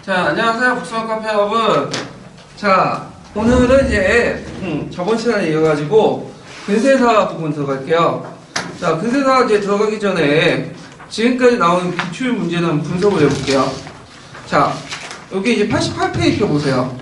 자, 안녕하세요. 북수학 카페 여러분. 자, 오늘은 이제 저번 시간에 이어가지고 근세사 부분 들어갈게요. 자, 근세사 이제 들어가기 전에 지금까지 나온 기출 문제는 분석을 해볼게요. 자, 여기 이제 88페이지 보세요.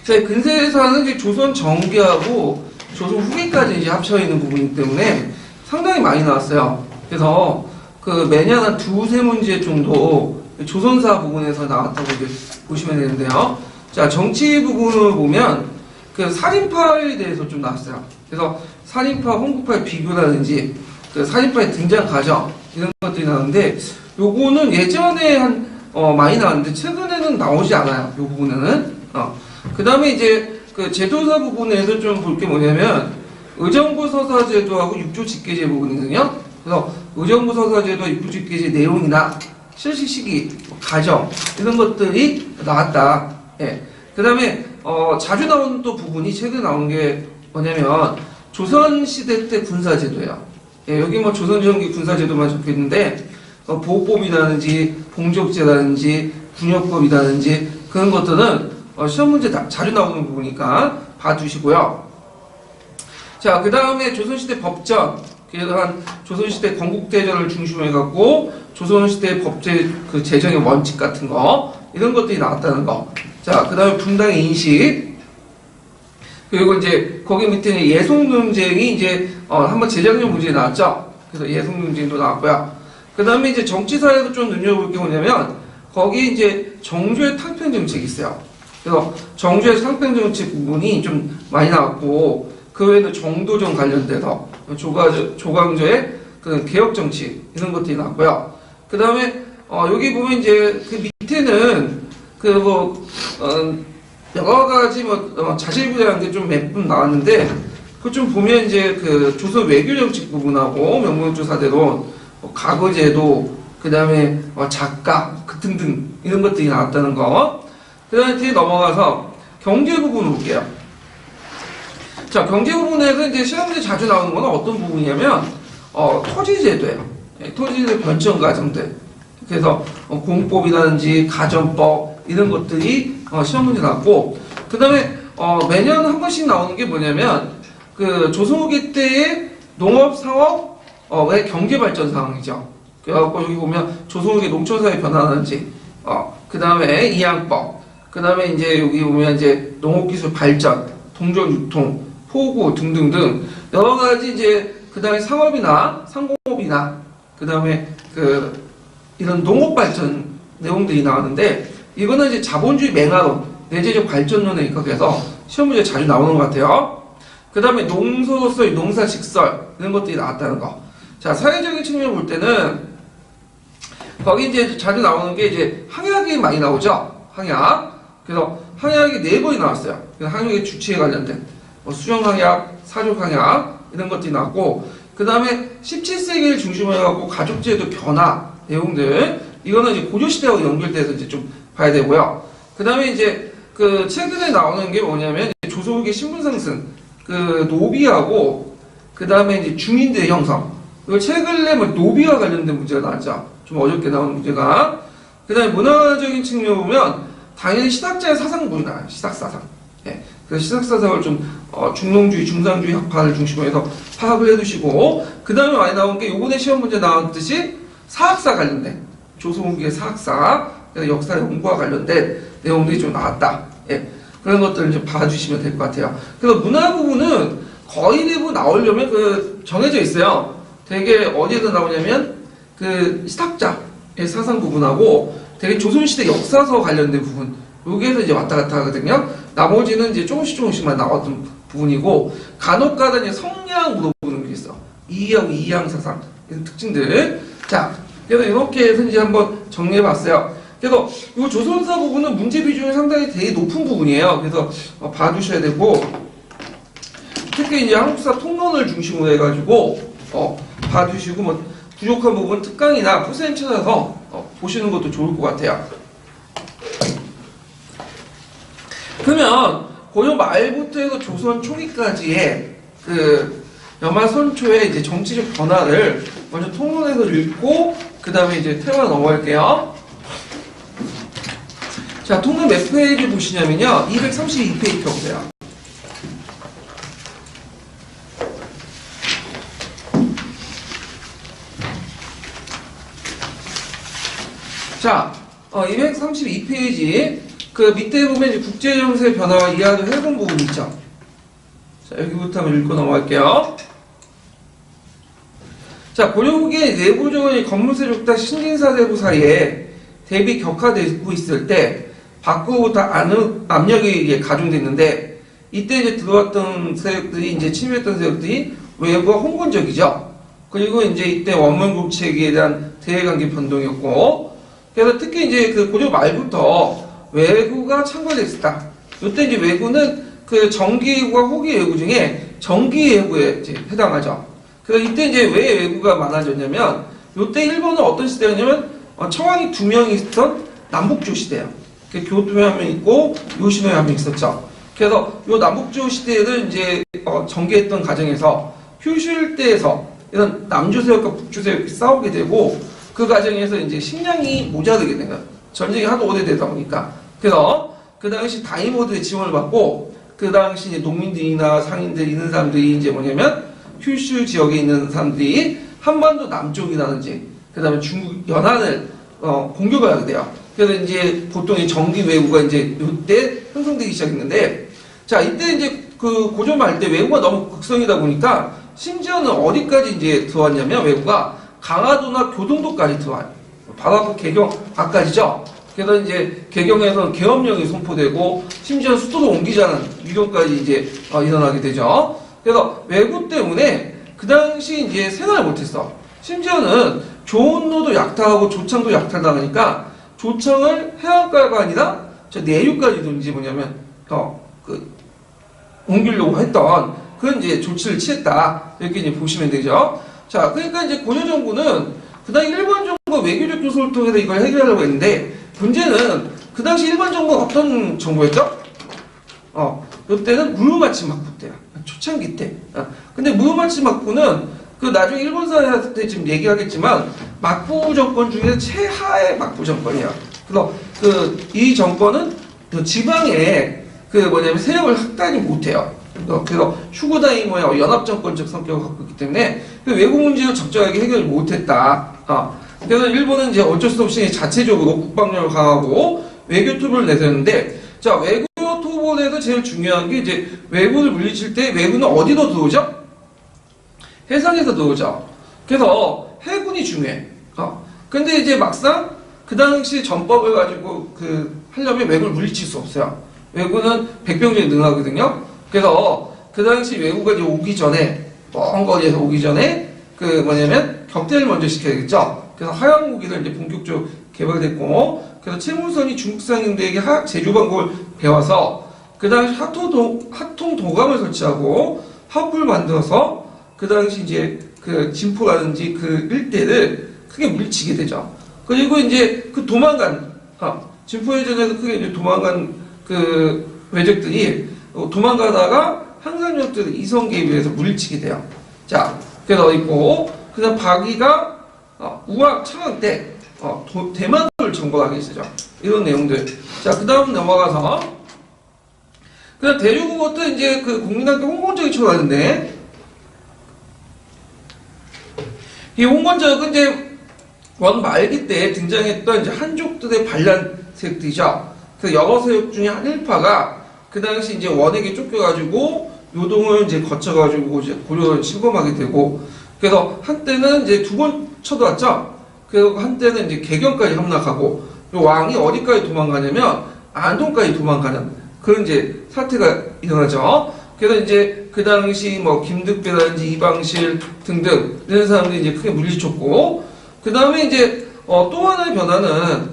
자, 근세사는 이제 조선 전기하고 조선 후기까지 이제 합쳐 있는 부분이기 때문에 상당히 많이 나왔어요. 그래서 그 매년 한 두세 문제 정도 조선사 부분에서 나왔다고 이제 보시면 되는데요. 자, 정치 부분을 보면 그 살인파에 대해서 좀 나왔어요. 그래서 살인파, 홍구파의 비교라든지 그 살인파의 등장 과정 이런 것들이 나오는데 요거는 예전에 많이 나왔는데 최근에는 나오지 않아요. 요 부분에는. 그 다음에 이제 그 제도사 부분에서 좀 볼 게 뭐냐면 의정부 서사제도하고 육조 직계제 부분이거든요. 그래서 의정부 서사제도 육조 직계제 내용이나 실시 시기, 과정 이런 것들이 나왔다. 예. 그 다음에 자주 나오는 또 부분이 최근에 나온 게 뭐냐면 조선시대 때 군사제도예요. 예, 여기 뭐 조선전기 군사제도만 적혀있는데 보호법이라든지 봉족제라든지 군역법이라든지 그런 것들은 시험 문제 자주 나오는 부분이니까 봐두시고요. 자, 그 다음에 조선시대 법전, 그래서 한 조선시대 건국대전을 중심으로 해갖고 조선시대 법제 그 제정의 원칙 같은 거 이런 것들이 나왔다는 거. 자, 그 다음에 분당의 인식, 그리고 이제 거기 밑에 예송논쟁이 이제 한번 재작년 문제에 나왔죠. 그래서 예송논쟁도 나왔고요. 그 다음에 이제 정치사에서 좀 눈여볼 게 뭐냐면 거기 이제 정조의 탕평 정책이 있어요. 그래서 정조의 탕평 정책 부분이 좀 많이 나왔고 그 외에도 정도전 관련돼서 조광조의 그 개혁 정치 이런 것들이 나왔고요. 그 다음에 여기 보면 이제 그 밑에는 그 여러 가지 자질구레한 게 좀 몇 분 나왔는데 그 좀 보면 이제 그 조선 외교 정책 부분하고 명문조사대론, 과거제도, 그 다음에 작가 그 등등 이런 것들이 나왔다는 거. 그 다음에 뒤에 넘어가서 경제 부분을 볼게요. 자, 경제 부분에서 이제 시험에 자주 나오는 건 어떤 부분이냐면 토지제도예요. 토지제도 변천 과정들. 그래서 공법이라든지 가전법 이런 것들이 시험 문제 나왔고, 그 다음에 매년 한 번씩 나오는 게 뭐냐면 그 조선 후기 때의 농업 상업 의 경제 발전 상황이죠. 그래갖고 여기 보면 조선 후기 농촌사회 변화라든지 그 다음에 이양법, 그 다음에 이제 여기 보면 이제 농업기술 발전, 동전 유통, 포구 등등등 여러 가지 이제 그 다음에 상업이나 상공업이나 그 다음에 그 이런 농업 발전 내용들이 나오는데 이거는 이제 자본주의 맹화론, 내재적 발전론에 입각해서 시험 문제 자주 나오는 것 같아요. 그 다음에 농소로서의 농사직설 이런 것들이 나왔다는 거. 자, 사회적인 측면을 볼 때는 거기 이제 자주 나오는 게 이제 항약이 많이 나오죠. 항약. 그래서 항약이 4번이 나왔어요. 항약의 주체에 관련된 수정항약, 사족항약 이런 것들이 나왔고, 그 다음에 17세기를 중심으로 해갖고 가족제도 변화 내용들 이거는 이제 고려시대하고 연결돼서 이제 좀 봐야 되고요. 그 다음에 이제 그 최근에 나오는 게 뭐냐면 조선후기 신분상승, 그 노비하고 그 다음에 이제 중인들의 형성. 이거 최근에 노비와 관련된 문제가 나왔죠. 좀 어렵게 나오는 문제가. 그 다음에 문화적인 측면을 보면 당연히 시탁자의 사상부이 나와요. 시탁사상. 예. 그래서 시탁사상을 좀 중농주의, 중상주의 학파를 중심으로 해서 파악을 해두시고, 그 다음에 많이 나온 게 요번에 시험 문제 나왔듯이 사학사 관련된 조선후기의 사학사, 그래서 역사 연구와 관련된 내용들이 좀 나왔다. 예. 그런 것들을 좀 봐주시면 될 것 같아요. 그래서 문화 부분은 거의 대부분 나오려면 그 정해져 있어요. 되게 어디에서 나오냐면 그 시탁자의 사상 부분하고 되게 조선시대 역사서 관련된 부분 여기에서 이제 왔다 갔다 하거든요. 나머지는 이제 조금씩만 나왔던 부분이고 간혹가다 이제 성량 물어보는 게 있어. 이양 사상 이런 특징들. 자, 그래서 이렇게 해서 이제 한번 정리해봤어요. 그래서 이 조선사 부분은 문제 비중이 상당히 되게 높은 부분이에요. 그래서 봐두셔야 되고 특히 이제 한국사 통론을 중심으로 해가지고 봐두시고 부족한 부분 특강이나 선생님 찾아서 보시는 것도 좋을 것 같아요. 그러면 고려 말부터 해서 조선 초기까지의 그 연말선초의 이제 정치적 변화를 먼저 통론해서 읽고 그 다음에 이제 테마 넘어갈게요. 자, 통계 몇 페이지 보시냐면요. 232페이지 펴보세요. 자, 232페이지. 그 밑에 보면 이제 국제정세 변화와 이하를 해본 부분이 있죠. 자, 여기부터 한번 읽고 넘어갈게요. 자, 고려국의 내부적인 건물세력과 신진사대부 사이에 대비 격화되고 있을 때 밖으로부터 압력이 가중됐는데 이때 이제 들어왔던 세력들이 이제 침입했던 세력들이 외부와 홍건적이죠. 그리고 이제 이때 원문국 체계에 대한 대외관계 변동이었고, 그래서 특히 이제 그 고려 말부터 외구가 참가됐었다. 이때 이제 외구는 그 정기외구와 호기외구 중에 정기외구에 이제 해당하죠. 그래서 이때 이제 왜 외구가 많아졌냐면, 이때 일본은 어떤 시대였냐면 청왕이 2명이 있었던 남북조 시대예요. 교토에 한 명 있고 요시노에 한 명 있었죠. 그래서 이 남북조 시대를 이제 전개했던 과정에서 휴슈 일대에서 이런 남조 세력과 북조 세력이 싸우게 되고, 그 과정에서 이제 식량이 모자르게 된 거예요. 전쟁이 하도 오래되다 보니까. 그래서 그 당시 다이모드의 지원을 받고, 그 당시 이제 농민들이나 상인들 있는 사람들이 이제 뭐냐면 휴슈 지역에 있는 사람들이 한반도 남쪽이라든지 그 다음에 중국 연안을 공격을 하게 돼요. 그래서 이제 보통 이 정기 외구가 이제 이때 형성되기 시작했는데, 자, 이때 이제 그 고조 말 때 외구가 너무 극성이다 보니까 심지어는 어디까지 이제 들어왔냐면 외구가 강화도나 교동도까지 들어와요. 바로 앞 개경 앞까지죠. 그래서 이제 개경에서 계엄령이 선포되고 심지어 수도로 옮기자는 위력까지 이제 일어나게 되죠. 그래서 외구 때문에 그 당시 이제 생활을 못했어. 심지어는 조은로도 약탈하고 조창도 약탈당하니까 조창을 해안가가 아니라 저 내륙까지도 이제 뭐냐면 옮기려고 했던 그런 이제 조치를 취했다, 이렇게 이제 보시면 되죠. 자, 그러니까 이제 고려 정부는 그 당시 일본 정부가 외교적 교섭을 통해서 이걸 해결하려고 했는데, 문제는 그 당시 일본 정부가 어떤 정부였죠? 이때는 무흐마치 막부 때야. 초창기 때. 근데 무흐마치 막부는 그 나중에 일본사에 때 지금 얘기하겠지만 막부 정권 중에 최하의 막부 정권이야. 그래서 이 정권은 그 지방에 그 뭐냐면 세력을 확단이 못해요. 그래서 슈고다이모의 연합정권적 성격을 갖고 있기 때문에 그 외국 문제를 적절하게 해결을 못했다. 그래서 일본은 이제 어쩔 수 없이 자체적으로 국방력을 강하고 외교 투보를 내세웠는데, 자, 외교 투보에서 제일 중요한 게 이제 외국을 물리칠 때 외국은 어디로 들어오죠? 해상에서 들어오죠. 그래서 해군이 중요해. 근데 이제 막상 그 당시 전법을 가지고 하려면 외국을 물리칠 수 없어요. 외국은 백병전에 능하거든요. 그래서 그 당시 외국가 이제 오기 전에, 먼 거리에서 오기 전에 뭐냐면 격퇴를 먼저 시켜야겠죠. 그래서 하양 무기를 이제 본격적으로 개발됐고, 그래서 최문선이 중국 상인들에게 제조 방법을 배워서 그 당시 하통 도감을 설치하고 화불을 만들어서 그 당시 이제 그 진포라든지 그 일대를 크게 물리치게 되죠. 그리고 이제 그 도망간 진포해전에서 크게 이제 도망간 그 외적들이 도망가다가 항상력들을 이성계에 의해서 물리치게 돼요. 자, 그래서 있고, 그다음 박이가 우악 창왕 때 대만을 정벌하게 되죠. 이런 내용들. 자, 그다음 넘어가서 그다음 대륙국어도 이제 그 국민학교 홍건적이 쳐나는데, 이 홍건적은 이제 원 말기 때 등장했던 이제 한족들의 반란 세력들이죠. 그 여러 세력 중에 한 일파가 그 당시 이제 원에게 쫓겨가지고 요동을 이제 거쳐가지고 이제 고려를 침범하게 되고, 그래서 한때는 이제 2번 쳐들어왔죠. 그리고 한때는 이제 개경까지 함락하고, 왕이 어디까지 도망가냐면 안동까지 도망가는 그런 이제 사태가 일어나죠. 그래서 이제 그 당시 뭐 김득배라든지 이방실 등등 이런 사람들이 이제 크게 물리쳤고, 그 다음에 이제 또 하나의 변화는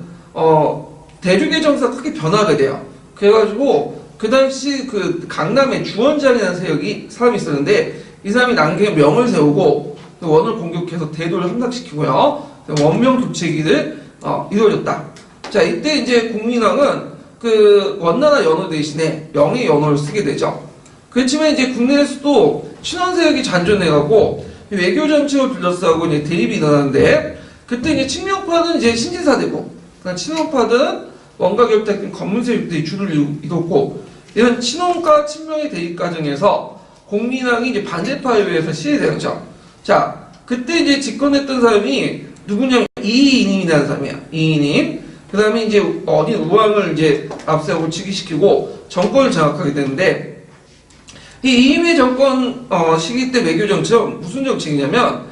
대륙의 정사가 크게 변화가 돼요. 그래가지고 그 당시 그 강남에 주원장이라는 사람이 있었는데, 이 사람이 난경에 명을 세우고 원을 공격해서 대도를 함락시키고요, 원명 교체기를 이루어졌다. 자, 이때 이제 국민왕은 그 원나라 연호 대신에 명의 연호를 쓰게 되죠. 그렇지만 이제 국내에서도 친원 세력이 잔존해가고 외교 정책을 둘러싸고 이제 대립이 일어나는데, 그때 이제 친명파는 이제 신진사되고, 친원파는 원가 결탁 등 검문세 유들이 줄을 이뤘고 이런 친원과 친명의 대립 과정에서 공민왕이 이제 반대파에 의해서 시해되었죠. 자, 그때 이제 집권했던 사람이 누구냐면 이인임이라는 사람이야. 이인임. 그 다음에 이제 어린 우왕을 이제 앞세우고 즉위시키고 정권을 장악하게 되는데 이 이임의 정권 시기 때 외교 정책은 무슨 정책이냐면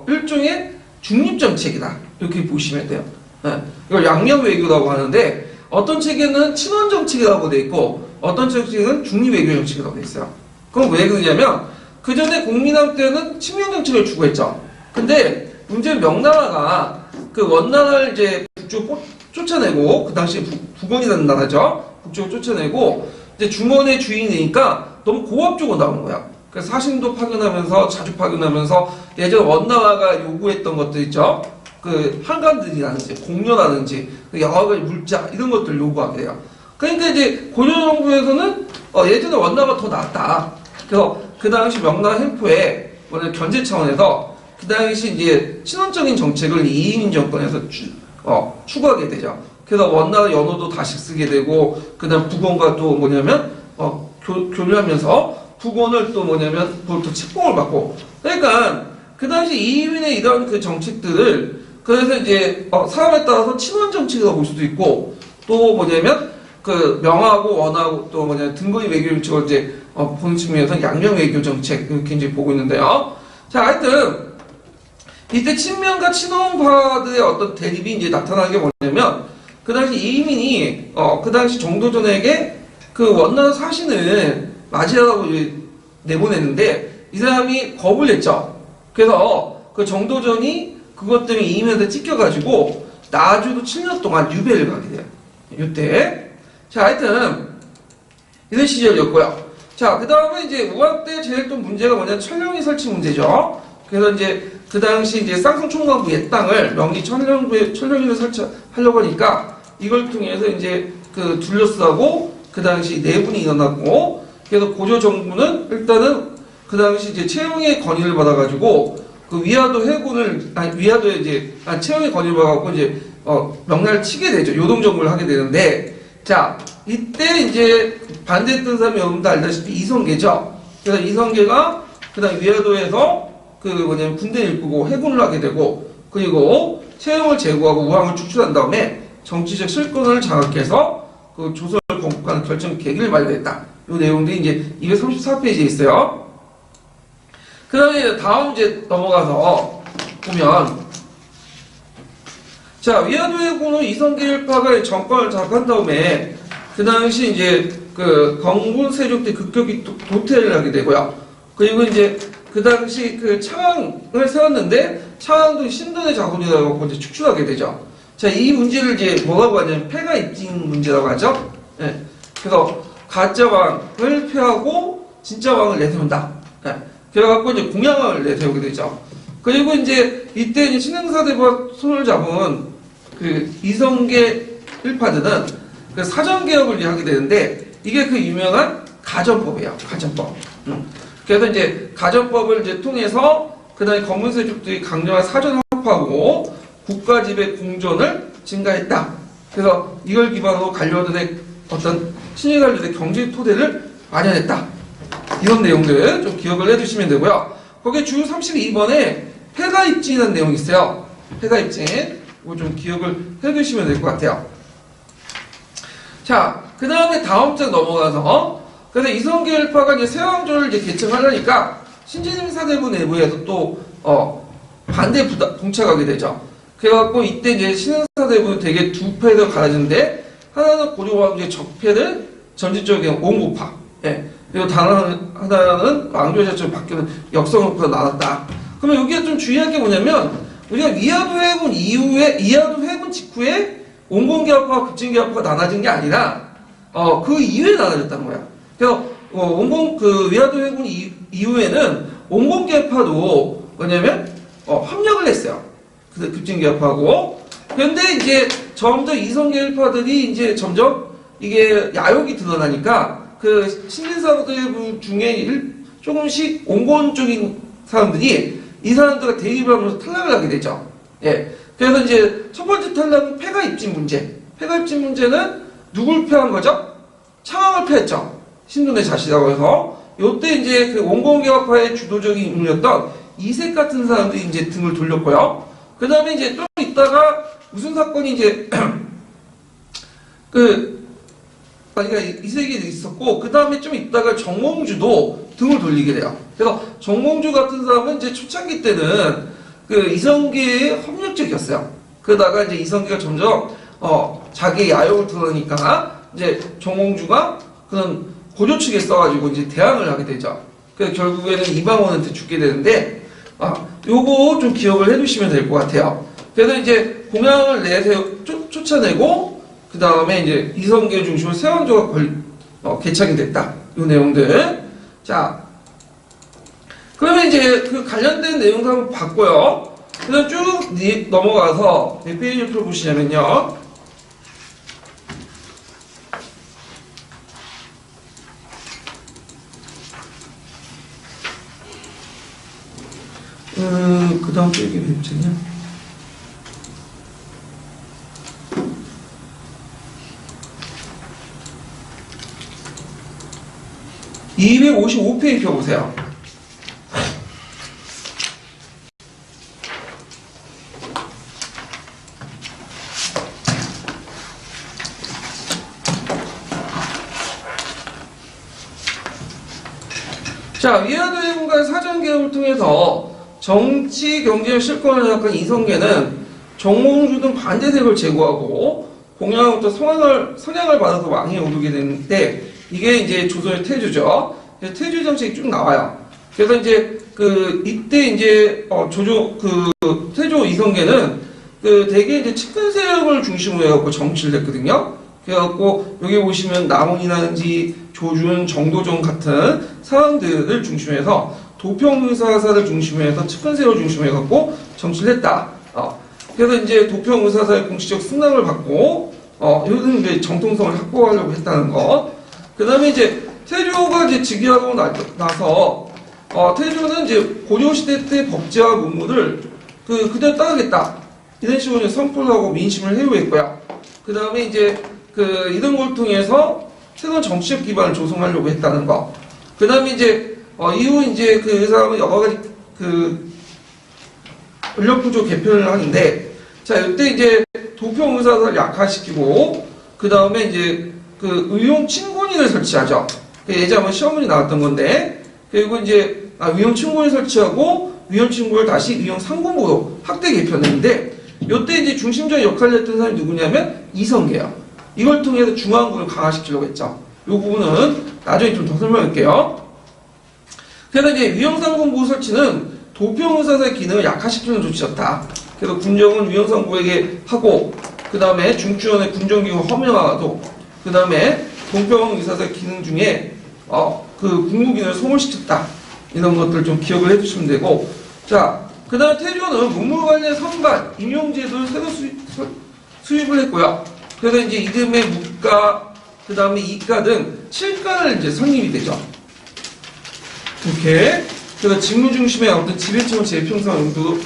일종의 중립 정책이다. 이렇게 보시면 돼요. 네. 이걸 양면 외교라고 하는데 어떤 책에는 친원 정책이라고 돼 있고 어떤 책에는 중립 외교 정책이라고 돼 있어요. 그럼 왜 그러냐면 그 전에 공민왕 때는 친명 정책을 추구했죠. 근데 문제는 명나라가 그 원나라를 이제 북쪽으로 쫓아내고 그 당시 북원이라는 나라죠. 북쪽으로 쫓아내고 이제 중원의 주인이니까 너무 고압적으로 나온 거야. 그래서 사신도 파견하면서 자주 파견하면서 예전 원나라가 요구했던 것들 있죠. 그 한관들이라든지 공료라든지 여러 가지 물자 이런 것들 요구하게 돼요. 그러니까 이제 고려 정부에서는 예전에 원나라가 더 낫다. 그래서 그 당시 명나라 횡포에 견제 차원에서 그 당시 이제 친원적인 정책을 이인민 정권에서 추구하게 되죠. 그래서 원나라 연호도 다시 쓰게 되고 그다음 북원과 또 뭐냐면 교류하면서 북원을 또 뭐냐면 그것도 책봉을 받고 그러니까 그 당시 이인민의 이런 그 정책들을 그래서 이제 사람에 따라서 친원 정책이라고 볼 수도 있고 또 뭐냐면 그 명하고 원하고 또 뭐냐 등거리 외교 정책을 이제 보는 측면에서 양면 외교 정책 이렇게 이제 보고 있는데요. 자, 하여튼 이때 친명과 친원파들의 어떤 대립이 이제 나타나는 게 뭐냐면 그 당시 이민이 그 당시 정도전에게 그 원나라 사신을 맞이하라고 내보냈는데 이 사람이 겁을 냈죠. 그래서 그 정도전이 그것 때문에 이민한테 찢겨가지고 나주도 7년 동안 유배를 가게 돼요. 이때 자, 하여튼 이런 시절이었고요. 자, 그 다음에 이제 우왕 때 제일 또 문제가 뭐냐면 천령이 설치 문제죠. 그래서 이제 그 당시 이제 쌍성 총괄부 옛 땅을 명의 천령이를 설치하려고 하니까 이걸 통해서 이제 그 둘러싸고 그 당시 내분이 일어났고 그래서 고조 정부는 일단은 그 당시 이제 채용의 건의를 받아가지고 그 위화도 해군을 위화도에 이제 채용의 건의를 받아갖고 이제 명나라를 치게 되죠. 요동 정부를 하게 되는데 자, 이때 이제 반대했던 사람이 여러분도 알다시피 이성계죠. 그래서 이성계가 그 다음 위화도에서 그 뭐냐면 군대를 이끌고 해군을 하게 되고 그리고 채용을 제거하고 우왕을 축출한 다음에 정치적 실권을 장악해서 그 조선을 건국하는 결정 계기를 마련했다. 이 내용들이 이제 234페이지에 있어요. 그 다음에 다음 이제 넘어가서 보면 자, 위화도 해군은 이성계일파가 정권을 장악한 다음에 그 당시 이제 그 건군 세력들이 급격히 도태를 하게 되고요. 그리고 이제 그 당시 그 창왕을 세웠는데 창왕도 신돈의 자손이라고 이제 축출하게 되죠. 자, 이 문제를 이제 뭐라고 하냐면 폐가 입증 문제라고 하죠. 예. 그래서 가짜 왕을 폐하고 진짜 왕을 내세운다. 예. 그래갖고 이제 공양왕을 내세우게 되죠. 그리고 이제 이때 이제 신흥사대부와 손을 잡은 그 이성계 일파들은 그 사전개혁을 하게 되는데 이게 그 유명한 가전법이에요. 가전법. 그래서 이제 가전법을 이제 통해서 그다음에 검문세족들이 강력한 사전 확보하고 국가지배 공존을 증가했다. 그래서 이걸 기반으로 관료들의 어떤 신의 관료들의 경제 토대를 마련했다. 이런 내용들 좀 기억을 해두시면 되고요. 거기에 주 32번에 폐가 입증이라는 내용이 있어요. 폐가 입증. 이거 좀 기억을 해두시면 될 것 같아요. 자, 그 다음에 다음 장 넘어가서 그래서 이성계일파가 이제 세왕조를 이제 개척하려니까 신진사대부 내부에서 또 반대 봉착하게 되죠. 그래갖고 이때 이제 신흥사대부는 되게 두 패로 갈라지는데 하나는 고려왕조의 적패를 전지적인 옹고파, 예. 그리고 다른 하나는 왕조 자체로 바뀌는 역성파로 나눴다. 그러면 여기가 좀 주의할 게 뭐냐면 우리가 위화도 해군 이후에 위화도 해군 직후에 온건계합파와 급진계합파가 나눠진 게 아니라 그 이후에 나눠졌다는 거야. 그래서 그 위화도 해군 이후에는 온건계합파도 뭐냐면 합력을 했어요. 그 급진계합파하고. 그런데 이제 점점 이성계일파들이 이제 점점 이게 야욕이 드러나니까 그 신진사대부 중에 조금씩 온건적인 사람들이 이 사람들과 대립을 하면서 탈락을 하게 되죠. 예. 그래서 이제 첫 번째 탈락은 폐가 입증 문제. 패갈진 문제는 누굴 패한 거죠? 창왕을 패했죠. 신돈의 자식이라고 해서. 요때 이제 그 원공개혁파의 주도적인 인물이었던 이색 같은 사람들이 이제 등을 돌렸고요. 그 다음에 이제 좀 있다가 무슨 사건이 이제 그러니까 이색이 있었고, 그 다음에 좀 있다가 정몽주도 등을 돌리게 돼요. 그래서 정몽주 같은 사람은 이제 초창기 때는 그 이성계의 협력적이었어요. 그러다가 이제 이성계가 점점 자기의 야욕을 드러내니까 이제 정몽주가 그런 고조 측에 써가지고 이제 대항을 하게 되죠. 그래서 결국에는 이방원한테 죽게 되는데, 요거 좀 기억을 해두시면 될 것 같아요. 그래서 이제 공양을 쫓아내고, 그 다음에 이제 이성계 중심으로 세왕조가 개창이 됐다. 요 내용들. 자, 그러면 이제 그 관련된 내용도 한번 봤고요. 그래서 쭉 넘어가서 몇 페이지를 펴보시냐면요. 그 다음 페이지 몇 페이지냐? 255페이지 펴보세요. 자, 위화도해군과의 사전개혁을 통해서 정치, 경제, 실권을 장악한 이성계는 정몽주 등 반대색을 제거하고 공양으로부터 선양을 받아서 왕위에 오르게 되는데, 이게 이제 조선의 태조죠. 태조 정책이 쭉 나와요. 그래서 이제 이때 이제 태조 이성계는 대개 이제 측근 세력을 중심으로 해갖고 정치를 했거든요. 그래갖고 여기 보시면 남원이라든지 조준, 정도전 같은 사람들을 중심해서 도평의사사를 중심으로 해서 측근 세력을 중심으로 해갖고 정치를 했다. 그래서 이제 도평의사사의 공식적 승낙을 받고 이런 이제 정통성을 확보하려고 했다는 거. 그 다음에 이제 태조가 이제 즉위하고 나서 태조는 이제 고려시대 때 법제와 문물을 그대로 따르겠다. 이런 식으로 이제 선포를 하고 민심을 회유했고요. 그 다음에 이제 이런 걸 통해서 새로운 정치적 기반을 조성하려고 했다는 거. 그 다음에 이제 이후 이제 그 사람은 여러 가지 권력구조 개편을 하는데, 자, 이때 이제 도평의사사를 약화시키고, 그 다음에 이제 의용 친권위를 설치하죠. 예전에 한번 시험문이 나왔던 건데, 그리고 이제 의용 친권을 설치하고 의용 친권을 다시 의용 상공부로 확대 개편했는데, 이때 이제 중심적 역할을 했던 사람이 누구냐면 이성계예요. 이걸 통해서 중앙군을 강화시키려고 했죠. 이 부분은 나중에 좀 더 설명할게요. 그래서 이제 의용 상공부 설치는 도평의사사의 기능을 약화시키는 조치였다. 그래서 군정은 의용 상공부에게 하고, 그 다음에 중추원의 군정기구 허명화도, 그 다음에 도평의사사의 기능 중에 국무기능을 소홀시켰다. 이런 것들 좀 기억을 해주시면 되고, 자, 그 다음에 태조는 문물관리의 선반, 임용제도를 새로 수입을 했고요. 그래서 이제 이듬해 묵가, 그 다음에 이가 등 7가를 이제 성립이 되죠. 이렇게. 그래서 직무 중심의 어떤 지배층을 재평성 용도로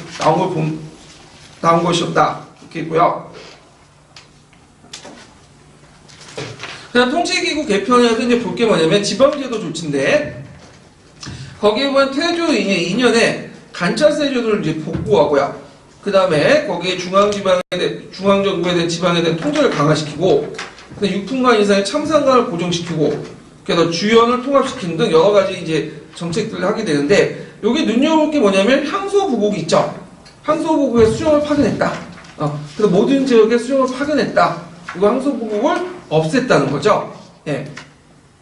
나온 것이었다. 이렇게 있고요. 그다음 통치기구 개편에서 이제 볼 게 뭐냐면 지방제도 조치인데, 거기에 보면 태조 2년에 간차세제도를 이제 복구하고요. 그 다음에 거기에 중앙정부에 대한 지방에 대한 통제를 강화시키고, 6분간 이상의 참상관을 고정시키고, 그래서 주연을 통합시키는 등 여러 가지 이제 정책들을 하게 되는데, 여기 눈여볼 게 뭐냐면 항소부곡이 있죠. 항소부곡에 수령을 파견했다. 그래서 모든 지역에 수령을 파견했다. 이거 항소부곡을 없앴다는 거죠. 예.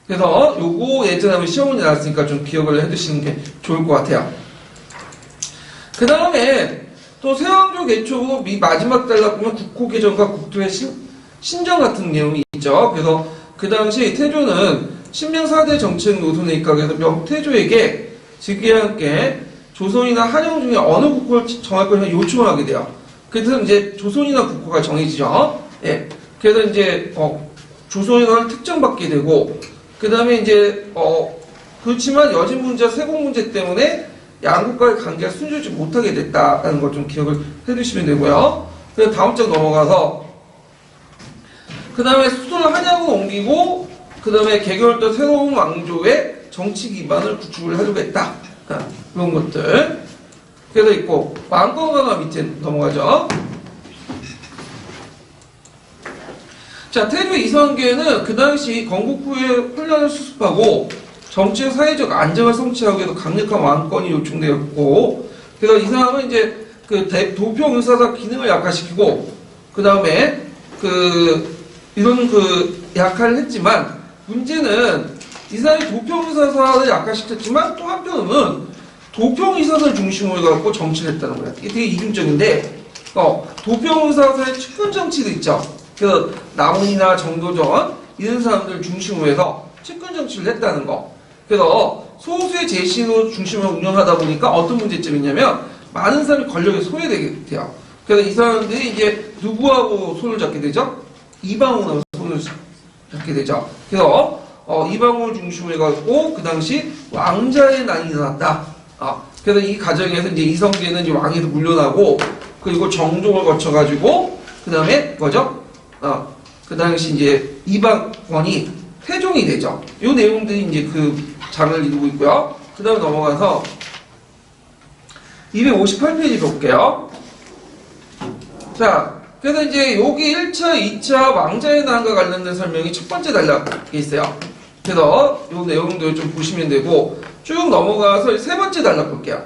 그래서 요거 예전에 한번 시험문이 나왔으니까 좀 기억을 해두시는 게 좋을 것 같아요. 그 다음에 또 세왕조 개초로 마지막 달락 보면 국호 개정과 국토의 신정 같은 내용이 있죠. 그래서 그 당시 태조는 신명 4대 정책 노선에 입각해서 명태조에게 즉위와 함께 조선이나 한영 중에 어느 국호를 정할 것을 요청을 하게 돼요. 그래서 이제 조선이나 국호가 정해지죠. 예. 그래서 이제 조선이나를 특정받게 되고, 그 다음에 이제 그렇지만 여진 문제와 세공 문제 때문에 양국과의 관계가 순조롭지 못하게 됐다는 걸 좀 기억을 해두시면 되고요. 그래서 다음 장 넘어가서 그 다음에 수도를 한양으로 옮기고 그 다음에 개결도 새로운 왕조의 정치 기반을 구축을 하려고 했다. 이런 것들. 그래서 있고 왕권 강화 밑에 넘어가죠. 자, 태조 이성계는 그 당시 건국 후에 혼란을 수습하고 정치 사회적 안정을 성취하기 위해서 강력한 왕권이 요청되었고, 그래서 이 사람은 이제 그 도평 의사사 기능을 약화시키고, 그 다음에 이런 약화를 했지만, 문제는 이 사람이 도평 의사사를 약화시켰지만 또 한편으로는 도평 의사사를 중심으로 해갖고 정치를 했다는 거야. 이게 되게 이중적인데, 도평 의사사의 측근 정치도 있죠. 그래서 남훈이나 정도전 이런 사람들 중심으로 해서 측근 정치를 했다는 거. 그래서 소수의 재신으로 중심으로 운영하다 보니까 어떤 문제점이 있냐면 많은 사람이 권력에 소외되게 돼요. 그래서 이 사람들이 이제 누구하고 손을 잡게 되죠? 이방원하고 손을 잡게 되죠. 그래서 이방원을 중심으로 해갖고 그 당시 왕자의 난이 일어났다. 그래서 이 과정에서 이제 이성계는 이제 왕에서 물러나고, 그리고 정종을 거쳐가지고 그 다음에 뭐죠? 그 당시 이제 이방원이 태종이 되죠. 이 내용들이 이제 그 장을 이루고 있고요. 그 다음에 넘어가서 258페이지 볼게요. 자, 그래서 이제 여기 1차, 2차 왕자의 난과 관련된 설명이 첫 번째 단락에 있어요. 그래서 이 내용들 좀 보시면 되고, 쭉 넘어가서 세 번째 단락 볼게요.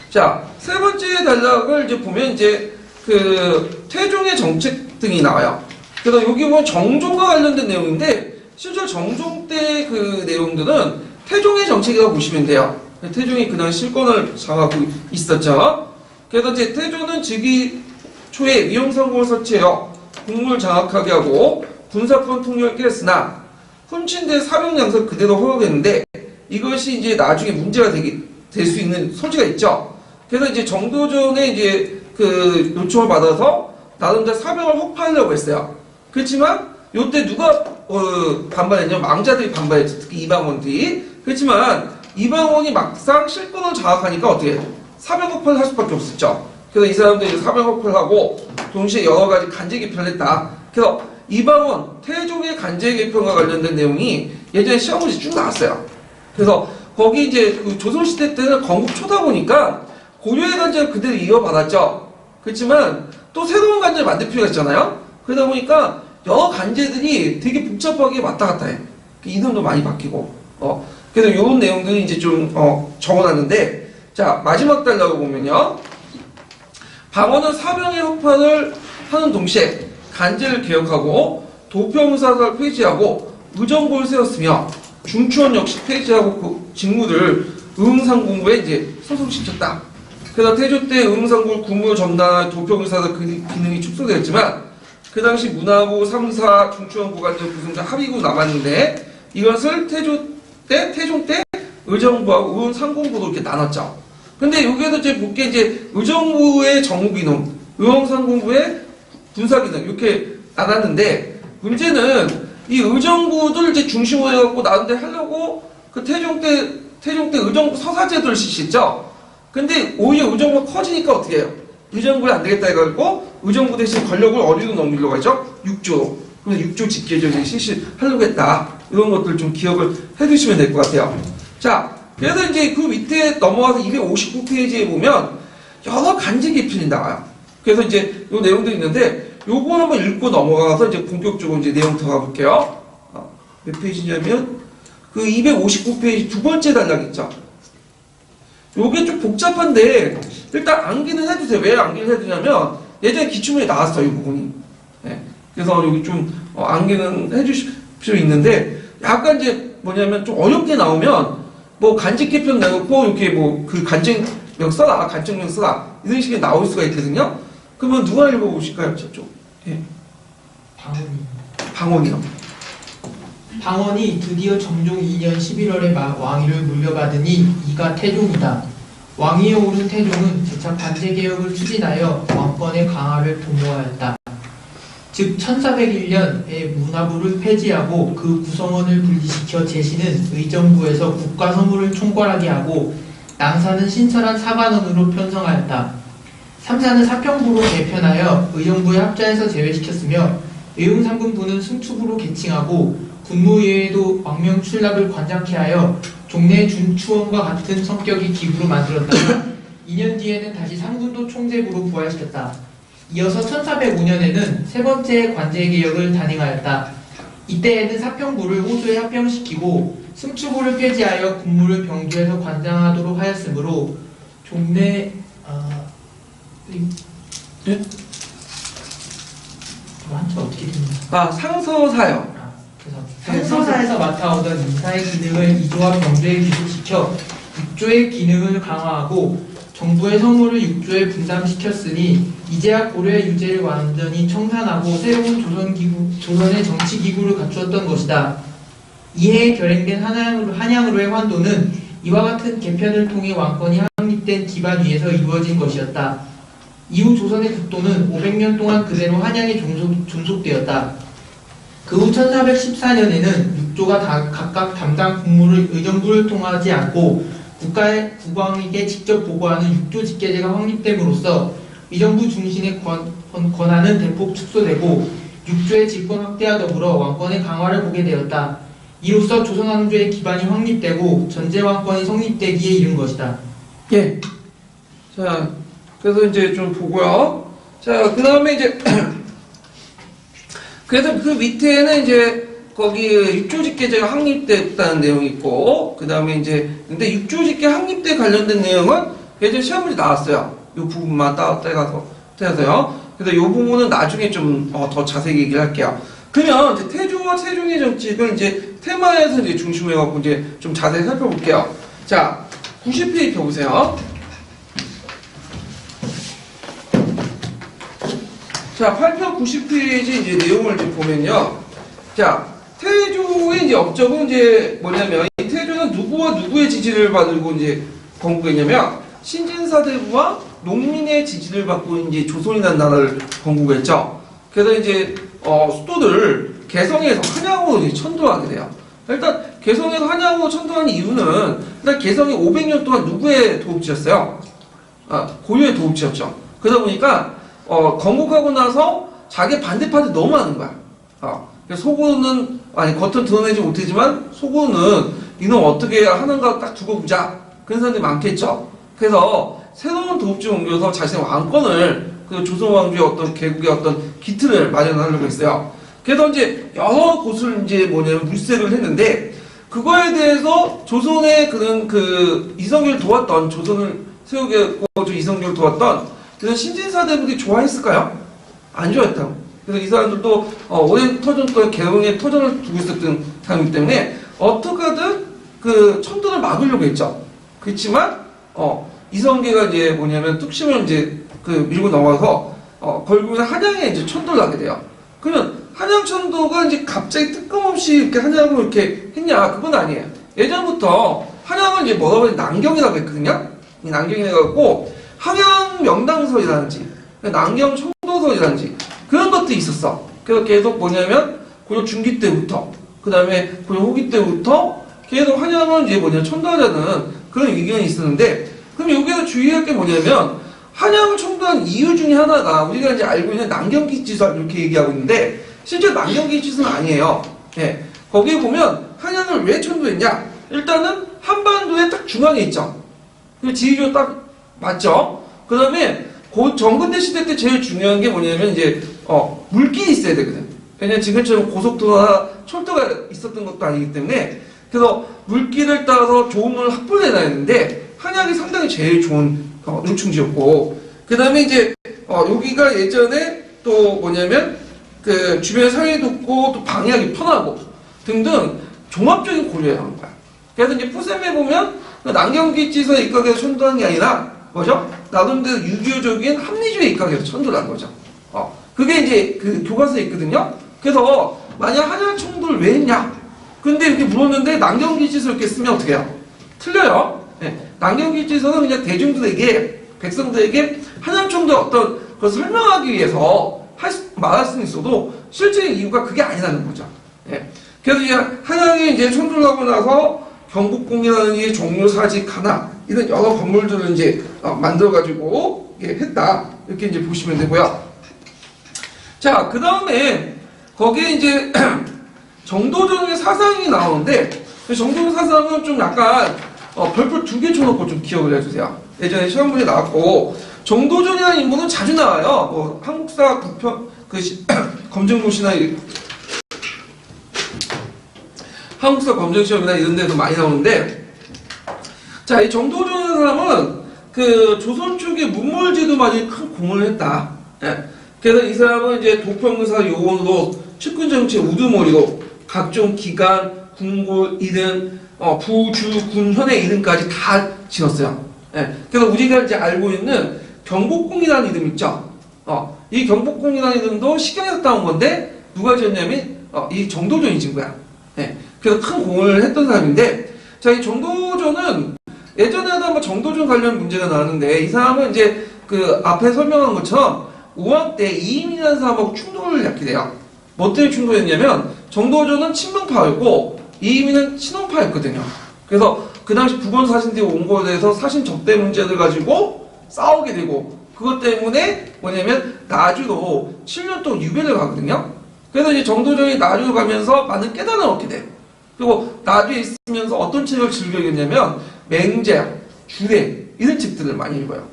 자, 세 번째 단락을 이제 보면 이제 그 태종의 정책 등이 나와요. 그래서 여기 보면 정종과 관련된 내용인데, 실제 정종 때 그 내용들은 태종의 정책이라고 보시면 돼요. 태종이 그날 실권을 장악하고 있었죠. 그래서 이제 태종은 즉위 초에 위험상국을 설치해요. 국무를 장악하게 하고 군사권 통력을 깨렸으나 훔친 사병 양성 그대로 허용했는데, 이것이 이제 나중에 문제가 될 수 있는 소지가 있죠. 그래서 이제 정도전에 이제 그 요청을 받아서 나름대로 사병을 혹파하려고 했어요. 그렇지만 요때 누가 반발했냐면 망자들이 반발했죠. 특히 이방원들이. 그렇지만 이방원이 막상 실권을 장악하니까 어떻게 사병 혹파를 할 수밖에 없었죠. 그래서 이 사람들이 사병 혹파를 하고 동시에 여러 가지 간제 개편을 했다. 그래서 이방원 태종의 간제 개편과 관련된 내용이 예전에 시험 문제 쭉 나왔어요. 그래서 거기 이제 그 조선시대 때는 건국 초다 보니까 고려의 간제를 그대로 이어받았죠. 그렇지만 또 새로운 간제를 만들 필요가 있잖아요. 그러다 보니까 여러 간제들이 되게 복잡하게 왔다 갔다 해. 이름도 많이 바뀌고. 그래서 이런 내용들이 이제 좀 적어놨는데, 자, 마지막 단락을 보면요. 방언은 사병의 혹파를 하는 동시에 간제를 개혁하고 도평사사를 폐지하고 의정부를 세웠으며 중추원 역시 폐지하고 그 직무를 의흥상공부에 이제 소속시켰다. 그래서 태조 때 의흥상공을 국무를 점당한 도평사사 그 기능이 축소되었지만 그 당시 문화부 3사 중추원 고관절 구성자 합의고 남았는데, 이것을 태종 때 의정부하고 의흥상공부로 이렇게 나눴죠. 근데 여기에도 이제 볼게 이제 의정부의 정부기능, 의흥상공부의 군사기능 이렇게 나눴는데, 문제는 이 의정부를 이제 중심으로 해갖고 나름대로 하려고 그 태종 때 의정부 서사제도를 실시했죠. 근데 오히려 의정부가 커지니까 어떻게 해요? 의정부를 안 되겠다 해가지고 의정부 대신 권력을 어디로 넘기려고 하죠? 육조. 그래서 육조 직계제를 실시하려고 했다. 이런 것들 좀 기억을 해두시면 될 것 같아요. 자, 그래서 이제 그 밑에 넘어가서 259페이지에 보면 여러 간제 개편이 나와요. 그래서 이제 요 내용도 있는데 요거 한번 읽고 넘어가서 이제 본격적으로 이제 내용 들어가 볼게요. 몇 페이지냐면 그 259페이지 두 번째 단락 있죠. 요게 좀 복잡한데 일단 암기는 해두세요. 왜 암기를 해두냐면 예전에 기출문에 나왔어요, 이 부분이. 네. 그래서 여기 좀 암기는 해주실 필요 있는데, 약간 이제 뭐냐면 좀 어렵게 나오면 뭐 간직 개편 내놓고 이렇게 뭐 그 간증명 써라, 간증명 써라 이런 식의 나올 수가 있거든요. 그러면 누가 읽어보실까요, 저쪽? 예. 방언이요. 방언이 드디어 정종 2년 11월에 왕위를 물려받으니 이가 태종이다. 왕위에 오른 태종은 재차 관제개혁을 추진하여 왕권의 강화를 도모하였다. 즉 1401년에 문화부를 폐지하고 그 구성원을 분리시켜 제시는 의정부에서 국가선물을 총괄하게 하고 낭사는 신설한 사관원으로 편성하였다. 삼사는 사평부로 개편하여 의정부의 합자에서 제외시켰으며 외흥상금부는 승추부로 계칭하고 군무의회도 왕명 출납을 관장케 하여 종래 준추원과 같은 성격의 기구로 만들었다가 2년 뒤에는 다시 상군도 총재부로 부활시켰다. 이어서 1405년에는 세 번째 관제개혁을 단행하였다. 이때에는 사평부를 호주에 합병시키고 승추부를 폐지하여 군무를 병주에서 관장하도록 하였으므로 종래 네? 한자 어떻게 됩니까? 상서사요. 그래서 상서사에서 맡아오던 인사의 기능을 2조와 병조에 기술시켜 6조의 기능을 강화하고 정부의 성무를 6조에 분담시켰으니 이제야 고려의 유제를 완전히 청산하고 새로운 조선의 정치기구를 갖추었던 것이다. 이해에 결행된 한양으로의 환도는 이와 같은 개편을 통해 왕권이 확립된 기반 위에서 이루어진 것이었다. 이후 조선의 국도는 500년 동안 그대로 한양에 존속되었다. 그 후 1414년에는 6조가 각각 담당 국무를 의정부를 통하지 않고 국왕에게 직접 보고하는 6조 직계제가 확립됨으로써 의정부 중심의 권한은 대폭 축소되고 6조의 직권 확대와 더불어 왕권의 강화를 보게 되었다. 이로써 조선왕조의 기반이 확립되고 전제왕권이 성립되기에 이른 것이다. 예. 자, 그래서 이제 좀 보고요. 자, 그 다음에 이제, 그래서 그 밑에는 이제, 거기 육조직계제가 확립됐다는 내용이 있고, 그 다음에 이제, 근데 육조직계 확립대 관련된 내용은 예전 시험 문제 나왔어요. 이 부분만 떼가서요. 그래서 이 부분은 나중에 좀 더 자세히 얘기를 할게요. 그러면 이제 태조와 세종의 정책을 이제 테마에서 이제 중심으로 해갖고 이제 좀 자세히 살펴볼게요. 자, 90페이지 펴보세요. 자, 8편 90페이지 이제 내용을 이제 보면요. 자, 태조의 이제 업적은 이제 뭐냐면, 이 태조는 누구와 누구의 지지를 받고 이제 건국했냐면, 신진사대부와 농민의 지지를 받고 이제 조선이라는 나라를 건국했죠. 그래서 이제, 수도를 개성에서 한양으로 이제 천도하게 돼요. 일단, 개성에서 한양으로 천도한 이유는, 일단 개성이 500년 동안 누구의 도읍지였어요? 고려의 도읍지였죠. 그러다 보니까, 건국하고 나서 자기 반대파들이 너무 많은 거야. 속으로는, 겉은 드러내지 못하지만, 속으로는 이놈 어떻게 하는가 딱 두고 보자. 그런 사람들이 많겠죠. 그래서 새로운 도읍지 옮겨서 자신의 왕권을, 그 조선왕조의 어떤 개국의 어떤 기틀을 마련하려고 했어요. 그래서 이제 여러 곳을 이제 물색을 했는데, 그거에 대해서 조선의 그런 이성계를 도왔던, 조선을 세우게 이성계를 도왔던 그래서 신진사대부들이 좋아했을까요? 안 좋아했다고. 그래서 이 사람들도 오랜 터전도 개성에 터전을 두고 있었던 사람이기 때문에 어떻게 하든 그 천도를 막으려고 했죠. 그렇지만 이성계가 이제 뚝심을 이제 밀고 넘어가서 결국에는 한양에 이제 천도를 하게 돼요. 그러면 한양 천도가 이제 갑자기 뜬금없이 이렇게 한양을 이렇게 했냐? 그건 아니에요. 예전부터 한양을 이제 뭐라고 하냐? 난경이라고 했거든요. 이 난경이라고 했고 항양 명당설이라든지 난경 청도설이라든지 그런 것들이 있었어. 그래서 계속 뭐냐면 고려 중기 때부터 그 다음에 고려 후기 때부터 계속 한양을 이제 천도하자는 그런 의견이 있었는데, 그럼 여기서 주의할 게 뭐냐면 한양을 천도한 이유 중에 하나가 우리가 이제 알고 있는 난경기지설 이렇게 얘기하고 있는데 실제 난경기지설은 아니에요. 예. 거기에 보면 한양을 왜 천도했냐? 일단은 한반도의 딱 중앙에 있죠. 지리적으로 딱 맞죠? 그 다음에 전근대 시대 때 제일 중요한 게 뭐냐면 이제 물길이 있어야 되거든. 왜냐면 지금처럼 고속도로나 철도가 있었던 것도 아니기 때문에, 그래서 물길을 따라서 좋음을 확보를 해놔야 했는데 한양이 상당히 제일 좋은 요충지였고, 그 다음에 이제 여기가 예전에 또 뭐냐면 그 주변에 사회도 없고 또 방해하기 편하고 등등 종합적인 고려를 한 거야. 그래서 이제 푸셈에 보면 난경기지서 입각에서 천도한 게 아니라 뭐죠? 나름대로 유교적인 합리주의 입각에서 천도를 한 거죠. 그게 이제 그 교과서에 있거든요. 그래서 만약 한양 천도를 왜 했냐? 근데 이렇게 물었는데 난경기지서 이렇게 쓰면 어떻게 해요? 틀려요. 네. 난경기지서는 그냥 대중들에게, 백성들에게 한양 천도의 어떤 것을 설명하기 위해서 말할 수는 있어도 실제 이유가 그게 아니라는 거죠. 네. 그래서 이제 한양에 이제 천도를 하고 나서 경복궁이라는 종묘사직 하나 이런 여러 건물들을 이제 만들어가지고 했다. 이렇게 이제 보시면 되고요. 자, 그 다음에 거기에 이제 정도전의 사상이 나오는데 정도전 사상은 좀 약간 별표 2개 쳐놓고 좀 기억을 해주세요. 예전에 시험 문제 나왔고 정도전이라는 인물은 자주 나와요. 뭐 한국사 국편 검정고시나 한국사 검정시험이나 이런 데도 많이 나오는데 자, 이 정도전이라는 사람은 그 조선 쪽의 문물제도 많이 큰 공헌을 했다. 예. 그래서 이 사람은 이제 도평사 요원으로 측근정치 우두머리로 각종 기관, 궁궐 이름, 부주, 군현의 이름까지 다 지었어요. 예. 그래서 우리가 이제 알고 있는 경복궁이라는 이름 있죠. 이 경복궁이라는 이름도 시경에서 따온 건데 누가 지었냐면 이 정도전이 지은 거야. 예. 그래서 큰 공헌을 했던 사람인데 자, 이 정도전은 예전에도 한번 정도전 관련 문제가 나왔는데 이 사람은 이제 그 앞에 설명한 것처럼 우왕 때 이임이라는 사람하고 충돌을 갖게 돼요. 뭐 때문에 충돌했냐면 정도전은 친명파였고 이임이는 친원파였거든요. 그래서 그 당시 북원사신들이 온 거에 대해서 사신 접대 문제를 가지고 싸우게 되고 그것 때문에 뭐냐면 나주로 7년 동안 유배를 가거든요. 그래서 이제 정도전이 나주로 가면서 많은 깨달음을 얻게 돼요. 그리고 나주에 있으면서 어떤 책을 즐겨 읽냐면 맹자, 주례 이런 책들을 많이 읽어요.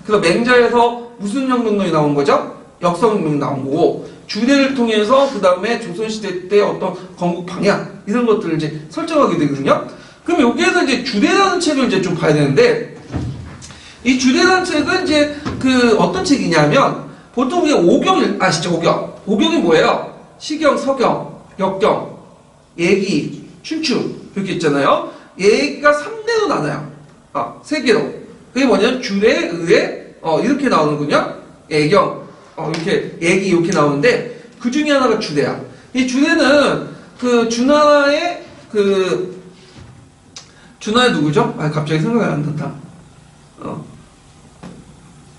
그래서 맹자에서 무슨 혁명론이 나온 거죠? 역사혁명이 나온 거고 주례를 통해서 그 다음에 조선시대 때 어떤 건국 방향 이런 것들을 이제 설정하게 되거든요. 그럼 여기에서 이제 주례라는 책을 이제 좀 봐야 되는데 이 주례라는 책은 이제 그 어떤 책이냐면 보통 우리가 오경 아시죠? 오경이 뭐예요? 시경, 서경, 역경, 예기, 춘추 이렇게 있잖아요. 예기가 3대로 나눠요. 3개로. 그게 뭐냐면 주례, 의례 이렇게 나오는군요. 예경 이렇게 예기 이렇게 나오는데 그 중에 하나가 주례야. 이 주례는 그 주나라의 주나라의 누구죠? 갑자기 생각이 안 난다.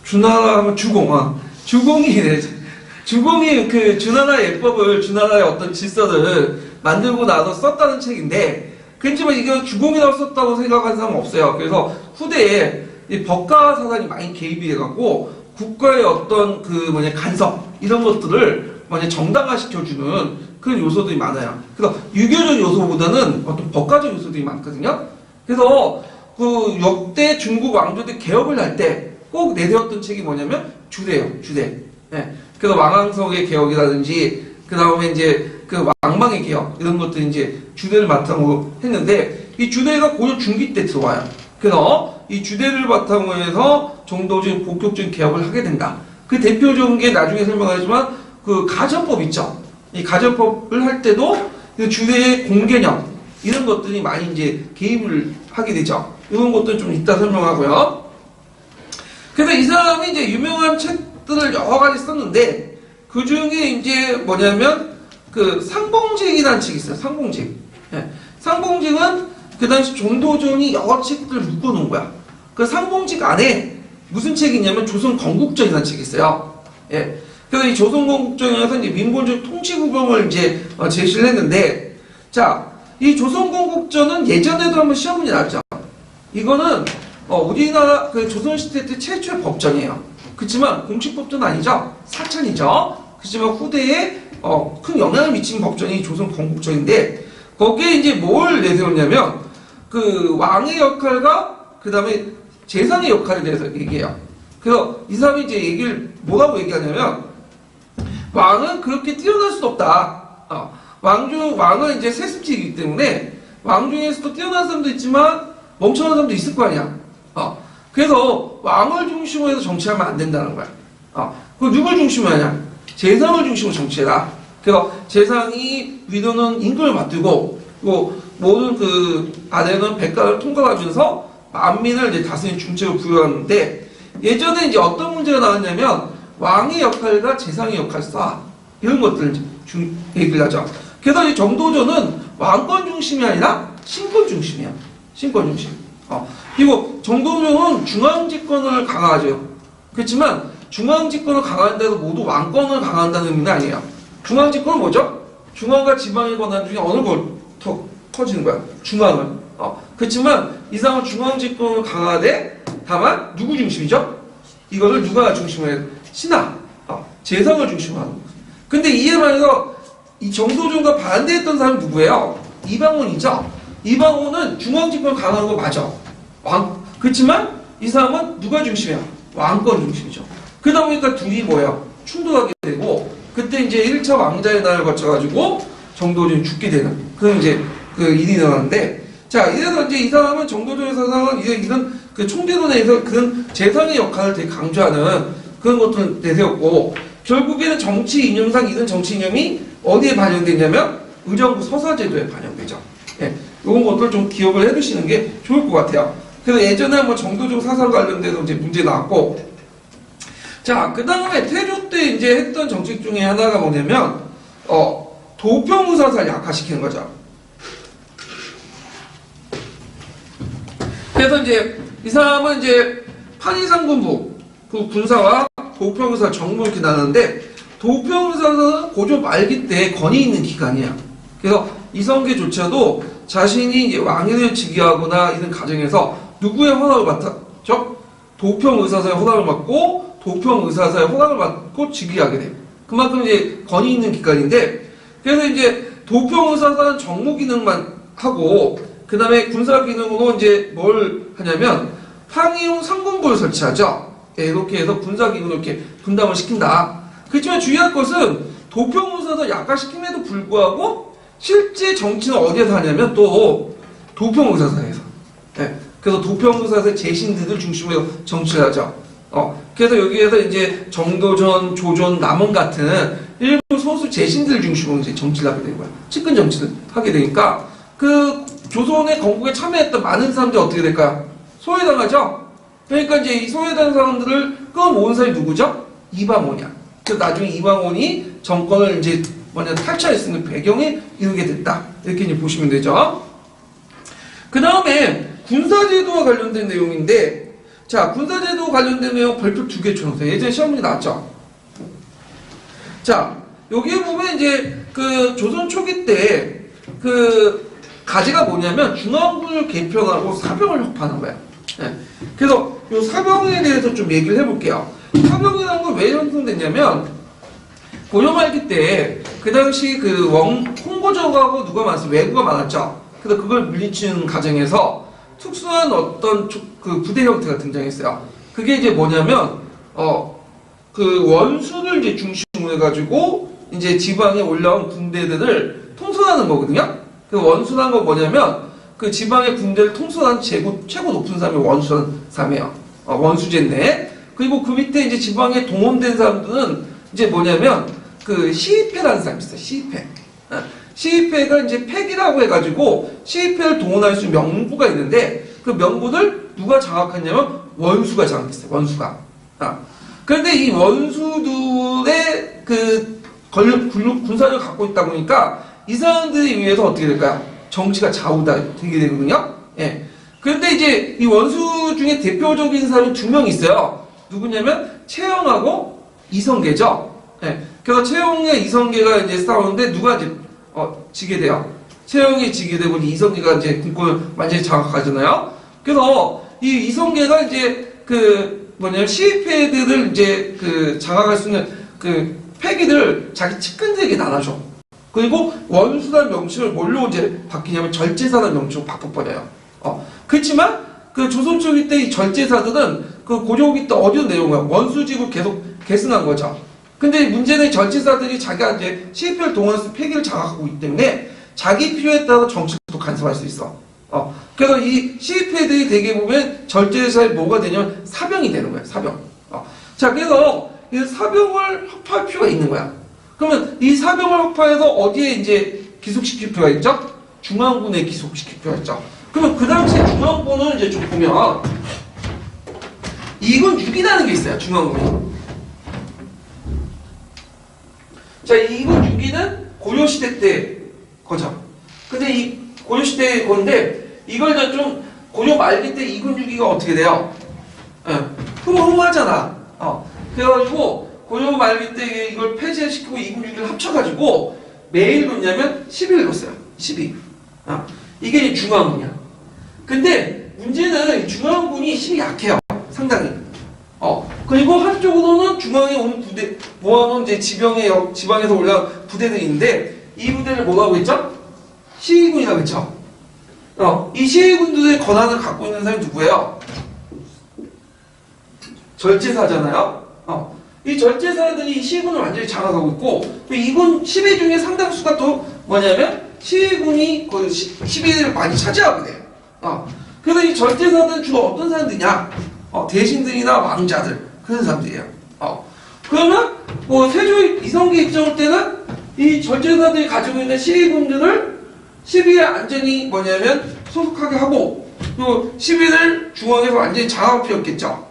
주나라 하면 주공. 주공이 그 주나라의 예법을 주나라의 어떤 질서를 만들고 나서 썼다는 책인데 그렇지만 이게 주공이라고 썼다고 생각하는 사람은 없어요. 그래서 후대에 이 법가 사상이 많이 개입이 돼갖고 국가의 어떤 간섭 이런 것들을 정당화시켜주는 그런 요소들이 많아요. 그래서 유교적 요소보다는 어떤 법가적 요소들이 많거든요. 그래서 그 역대 중국 왕조들 개혁을 할 때 꼭 내세웠던 책이 뭐냐면 주례예요. 주례. 예. 그래서 왕왕석의 개혁이라든지 그 다음에 이제 그 왕망의 개혁 이런 것들이 이제 주례를 바탕으로 했는데 이 주례가 고려 중기 때 들어와요. 그래서 이 주례를 바탕으로 해서 정도적인 본격적인 개혁을 하게 된다. 그 대표적인 게 나중에 설명하지만 그 가전법 있죠. 이 가전법을 할 때도 그 주례의 공개념 이런 것들이 많이 이제 개입을 하게 되죠. 이런 것들 좀 이따 설명하고요. 그래서 이 사람이 이제 유명한 책들을 여러 가지 썼는데 그 중에 이제 뭐냐면 그 상봉직이라는 책이 있어요. 상봉직. 예. 상봉직은 그 당시 정도전이 여러 책들을 묶어놓은 거야. 그 상봉직 안에 무슨 책이 있냐면 조선건국전이라는 책이 있어요. 예. 그래서 이 조선건국전에서 이제 민본적 통치구경을 이제 제시를 했는데, 자, 이 조선건국전은 예전에도 한번 시험 문제 나왔죠. 이거는 우리나라 그 조선시대 때 최초의 법전이에요. 그렇지만 공식법전은 아니죠. 사천이죠. 그렇지만 후대에 큰 영향을 미친 법전이 조선건국전인데 거기에 이제 뭘 내세웠냐면 그 왕의 역할과 그 다음에 재상의 역할에 대해서 얘기해요. 그래서 이 사람이 이제 얘기를 뭐라고 얘기하냐면 왕은 그렇게 뛰어날 수 없다. 왕은 이제 세습직이기 때문에 왕 중에서도 뛰어난 사람도 있지만 멍청한 사람도 있을 거 아니야. 그래서 왕을 중심으로 해서 정치하면 안 된다는 거야. 그 누굴 중심으로 하냐? 재상을 중심으로 정치해라. 그래서 재상이 위로는 임금을 맡들고 모든 그 아래는 백가를 통과하면서 만민을 이제 다스리는 중책을 부여하는데 예전에 이제 어떤 문제가 나왔냐면 왕의 역할과 재상의 역할 싸 이런 것들을 얘기를 하죠. 그래서 이 정도전은 왕권 중심이 아니라 신권 중심이야. 신권 중심. 그리고 정도전은 중앙집권을 강화하죠. 그렇지만 중앙집권을 강화한다고 모두 왕권을 강화한다는 의미는 아니에요. 중앙집권은 뭐죠? 중앙과 지방의 권한 중에 어느 걸 더 커지는 거야? 중앙을. 그렇지만 이 사람은 중앙집권을 강화하되 다만 누구 중심이죠? 이거를 누가 중심으로 해요? 신하, 재상을 중심으로 하는 거예요. 근데 이에 반해서 이 정도전과 반대했던 사람이 누구예요? 이방원이죠. 이방원은 중앙집권 강한 거 맞아. 그렇지만 이 사람은 누가 중심이야? 왕권 중심이죠. 그러다 보니까 둘이 뭐예요? 충돌하게 되고 그때 이제 1차 왕자의 날을 거쳐가지고 정도전이 죽게 되는 그런 이제 그 일이 일어나는데 자 이래서 이제 이 사람은 정도전의 사상은 이제 이런 그 총재론에서 그런 재상의 역할을 되게 강조하는 그런 것들을 내세웠고 결국에는 정치 이념상 이런 정치 이념이 어디에 반영되냐면 의정부 서사제도에 반영되죠. 예, 이런 것들 좀 기억을 해두시는 게 좋을 것 같아요. 그래서 예전에 뭐 정도적 사상 관련돼서 이제 문제 나왔고, 자, 그 다음에 태조 때 이제 했던 정책 중에 하나가 뭐냐면, 도평의사사를 약화시키는 거죠. 그래서 이제 이 사람은 이제 판의상군부, 그 군사와 도평의사 정부 이렇게 나누는데, 도평의사는 고조 말기 때 권위 있는 기관이야. 그래서 이성계조차도 자신이 이제 왕위를 즉위하거나 이런 과정에서 누구의 허락을 받았죠? 도평의사사의 허락을 받고 도평의사사의 허락을 받고 즉위하게 돼. 그만큼 이제 권위 있는 기관인데 그래서 이제 도평의사사는 정무 기능만 하고 그 다음에 군사 기능으로 이제 뭘 하냐면 황희용 상군부를 설치하죠. 네, 이렇게 해서 군사 기능으로 이렇게 분담을 시킨다. 그렇지만 주의할 것은 도평의사사 약화시킴에도 불구하고 실제 정치는 어디에서 하냐면 또 도평의사사에서. 네. 그래서 도평의사사의 재신들을 중심으로 정치를 하죠. 그래서 여기에서 이제 정도전, 조전, 남원 같은 일부 소수 재신들 중심으로 이제 정치를 하게 되는 거야. 측근 정치를 하게 되니까 그 조선의 건국에 참여했던 많은 사람들이 어떻게 될까요? 소외당하죠. 그러니까 이제 이 소외당한 사람들을 끌어모은 사람이 누구죠? 이방원이야. 그래서 나중에 이방원이 정권을 이제 탈취할 수 있는 배경에 이르게 됐다. 이렇게 이제 보시면 되죠. 그 다음에 군사제도와 관련된 내용인데, 자, 군사제도 관련된 내용 별표 2개 쳐놓으세요. 예전에 시험 문제 나왔죠? 자, 여기에 보면 이제 그 조선 초기 때 그 가지가 뭐냐면 중앙군을 개편하고 사병을 확보하는 거야. 네. 그래서 이 사병에 대해서 좀 얘기를 해볼게요. 사병이라는 건 왜 형성됐냐면, 고려 말기 때 그 당시 그 홍고적하고 누가 많았어요? 왜구가 많았죠. 그래서 그걸 물리치는 과정에서 특수한 어떤 그 부대 형태가 등장했어요. 그게 이제 뭐냐면 그 원수를 이제 중심으로 해가지고 이제 지방에 올라온 군대들을 통솔하는 거거든요. 그 원수란 건 뭐냐면 그 지방의 군대를 통솔하는 최고 높은 사람이 원수라는 사람이에요. 원수제인데 그리고 그 밑에 이제 지방에 동원된 사람들은 이제 뭐냐면 그 시위패라는 사람이 있어요. 시위패. 시위패가 이제 팩이라고 해가지고 시위패를 동원할 수 있는 명부가 있는데 그 명부를 누가 장악했냐면 원수가 장악했어요. 원수가. 그런데 이 원수들의 그 군사력을 갖고 있다 보니까 이 사람들에 의해서 어떻게 될까요? 정치가 좌우되게 되거든요. 예. 그런데 이제 이 원수 중에 대표적인 사람이 2명 있어요. 누구냐면 최영하고 이성계죠. 예. 그래서 최영과 이성계가 이제 싸우는데 누가 이제 지게 돼요. 최영이 지게 되고 이성계가 이제 군권을 완전히 장악하잖아요. 그래서 이 이성계가 이제 그 시위패들을 이제 그 장악할 수 있는 그 패기들 자기 측근들에게 나눠줘. 그리고 원수란 명칭을 뭘로 이제 바뀌냐면 절제사라는 명칭으로 바꿔버려요. 그렇지만 그 조선 초기 때 이 절제사들은 그 고려기 때 어디로 내려온 거야? 원수직을 계속 계승한 거죠. 근데 문제는 절제사들이 자기가 이제 시위패를 동원해서 패기를 장악하고 있기 때문에 자기 필요에 따라 정책도 간섭할 수 있어. 그래서 이 시위패들이 되게 보면 절제사에 뭐가 되냐면 사병이 되는 거야. 사병. 자, 그래서 이 사병을 확보할 필요가 있는 거야. 그러면 이 사병을 확보해서 어디에 이제 기속시킬 필요가 있죠? 중앙군에 기속시킬 필요가 있죠. 그러면 그 당시에 중앙군은 이제 좀 보면 2군 6이라는 게 있어요. 중앙군이. 자, 2군 6위는 고려시대 때 거죠. 근데 이 고려시대 건데 이걸 좀 고려 말기 때 2군 6위가 어떻게 돼요? 흐뭇하잖아. 그래가지고 고려 말기 때 이걸 폐지시키고 2군 6위를 합쳐가지고 매일 놓냐면 10일 놓았어요. 12. 이게 중앙군이야. 근데 문제는 중앙군이 힘이 약해요. 상당히. 그리고 한쪽으로는 중앙에 온 부대, 모아놓은 이제 지방에서 올라온 부대들이 있는데, 이 부대를 뭐라고 했죠? 시위군이라고 했죠. 이 시위군들의 권한을 갖고 있는 사람이 누구예요? 절제사잖아요. 이 절제사들이 이 시위군을 완전히 장악하고 있고, 이군 10위 중에 상당수가 또 뭐냐면 시위군이 그 10위를 많이 차지하게 돼요. 그래서 이 절제사들은 주로 어떤 사람들이냐? 대신들이나 왕자들, 그런 사람들이에요. 그러면 뭐 세조 이성계 입장할 때는 이 절제사들이 가지고 있는 시위군들을 10위에 완전히 뭐냐면 소속하게 하고, 또 10위를 중앙에서 완전히 장악할 필요 없겠죠.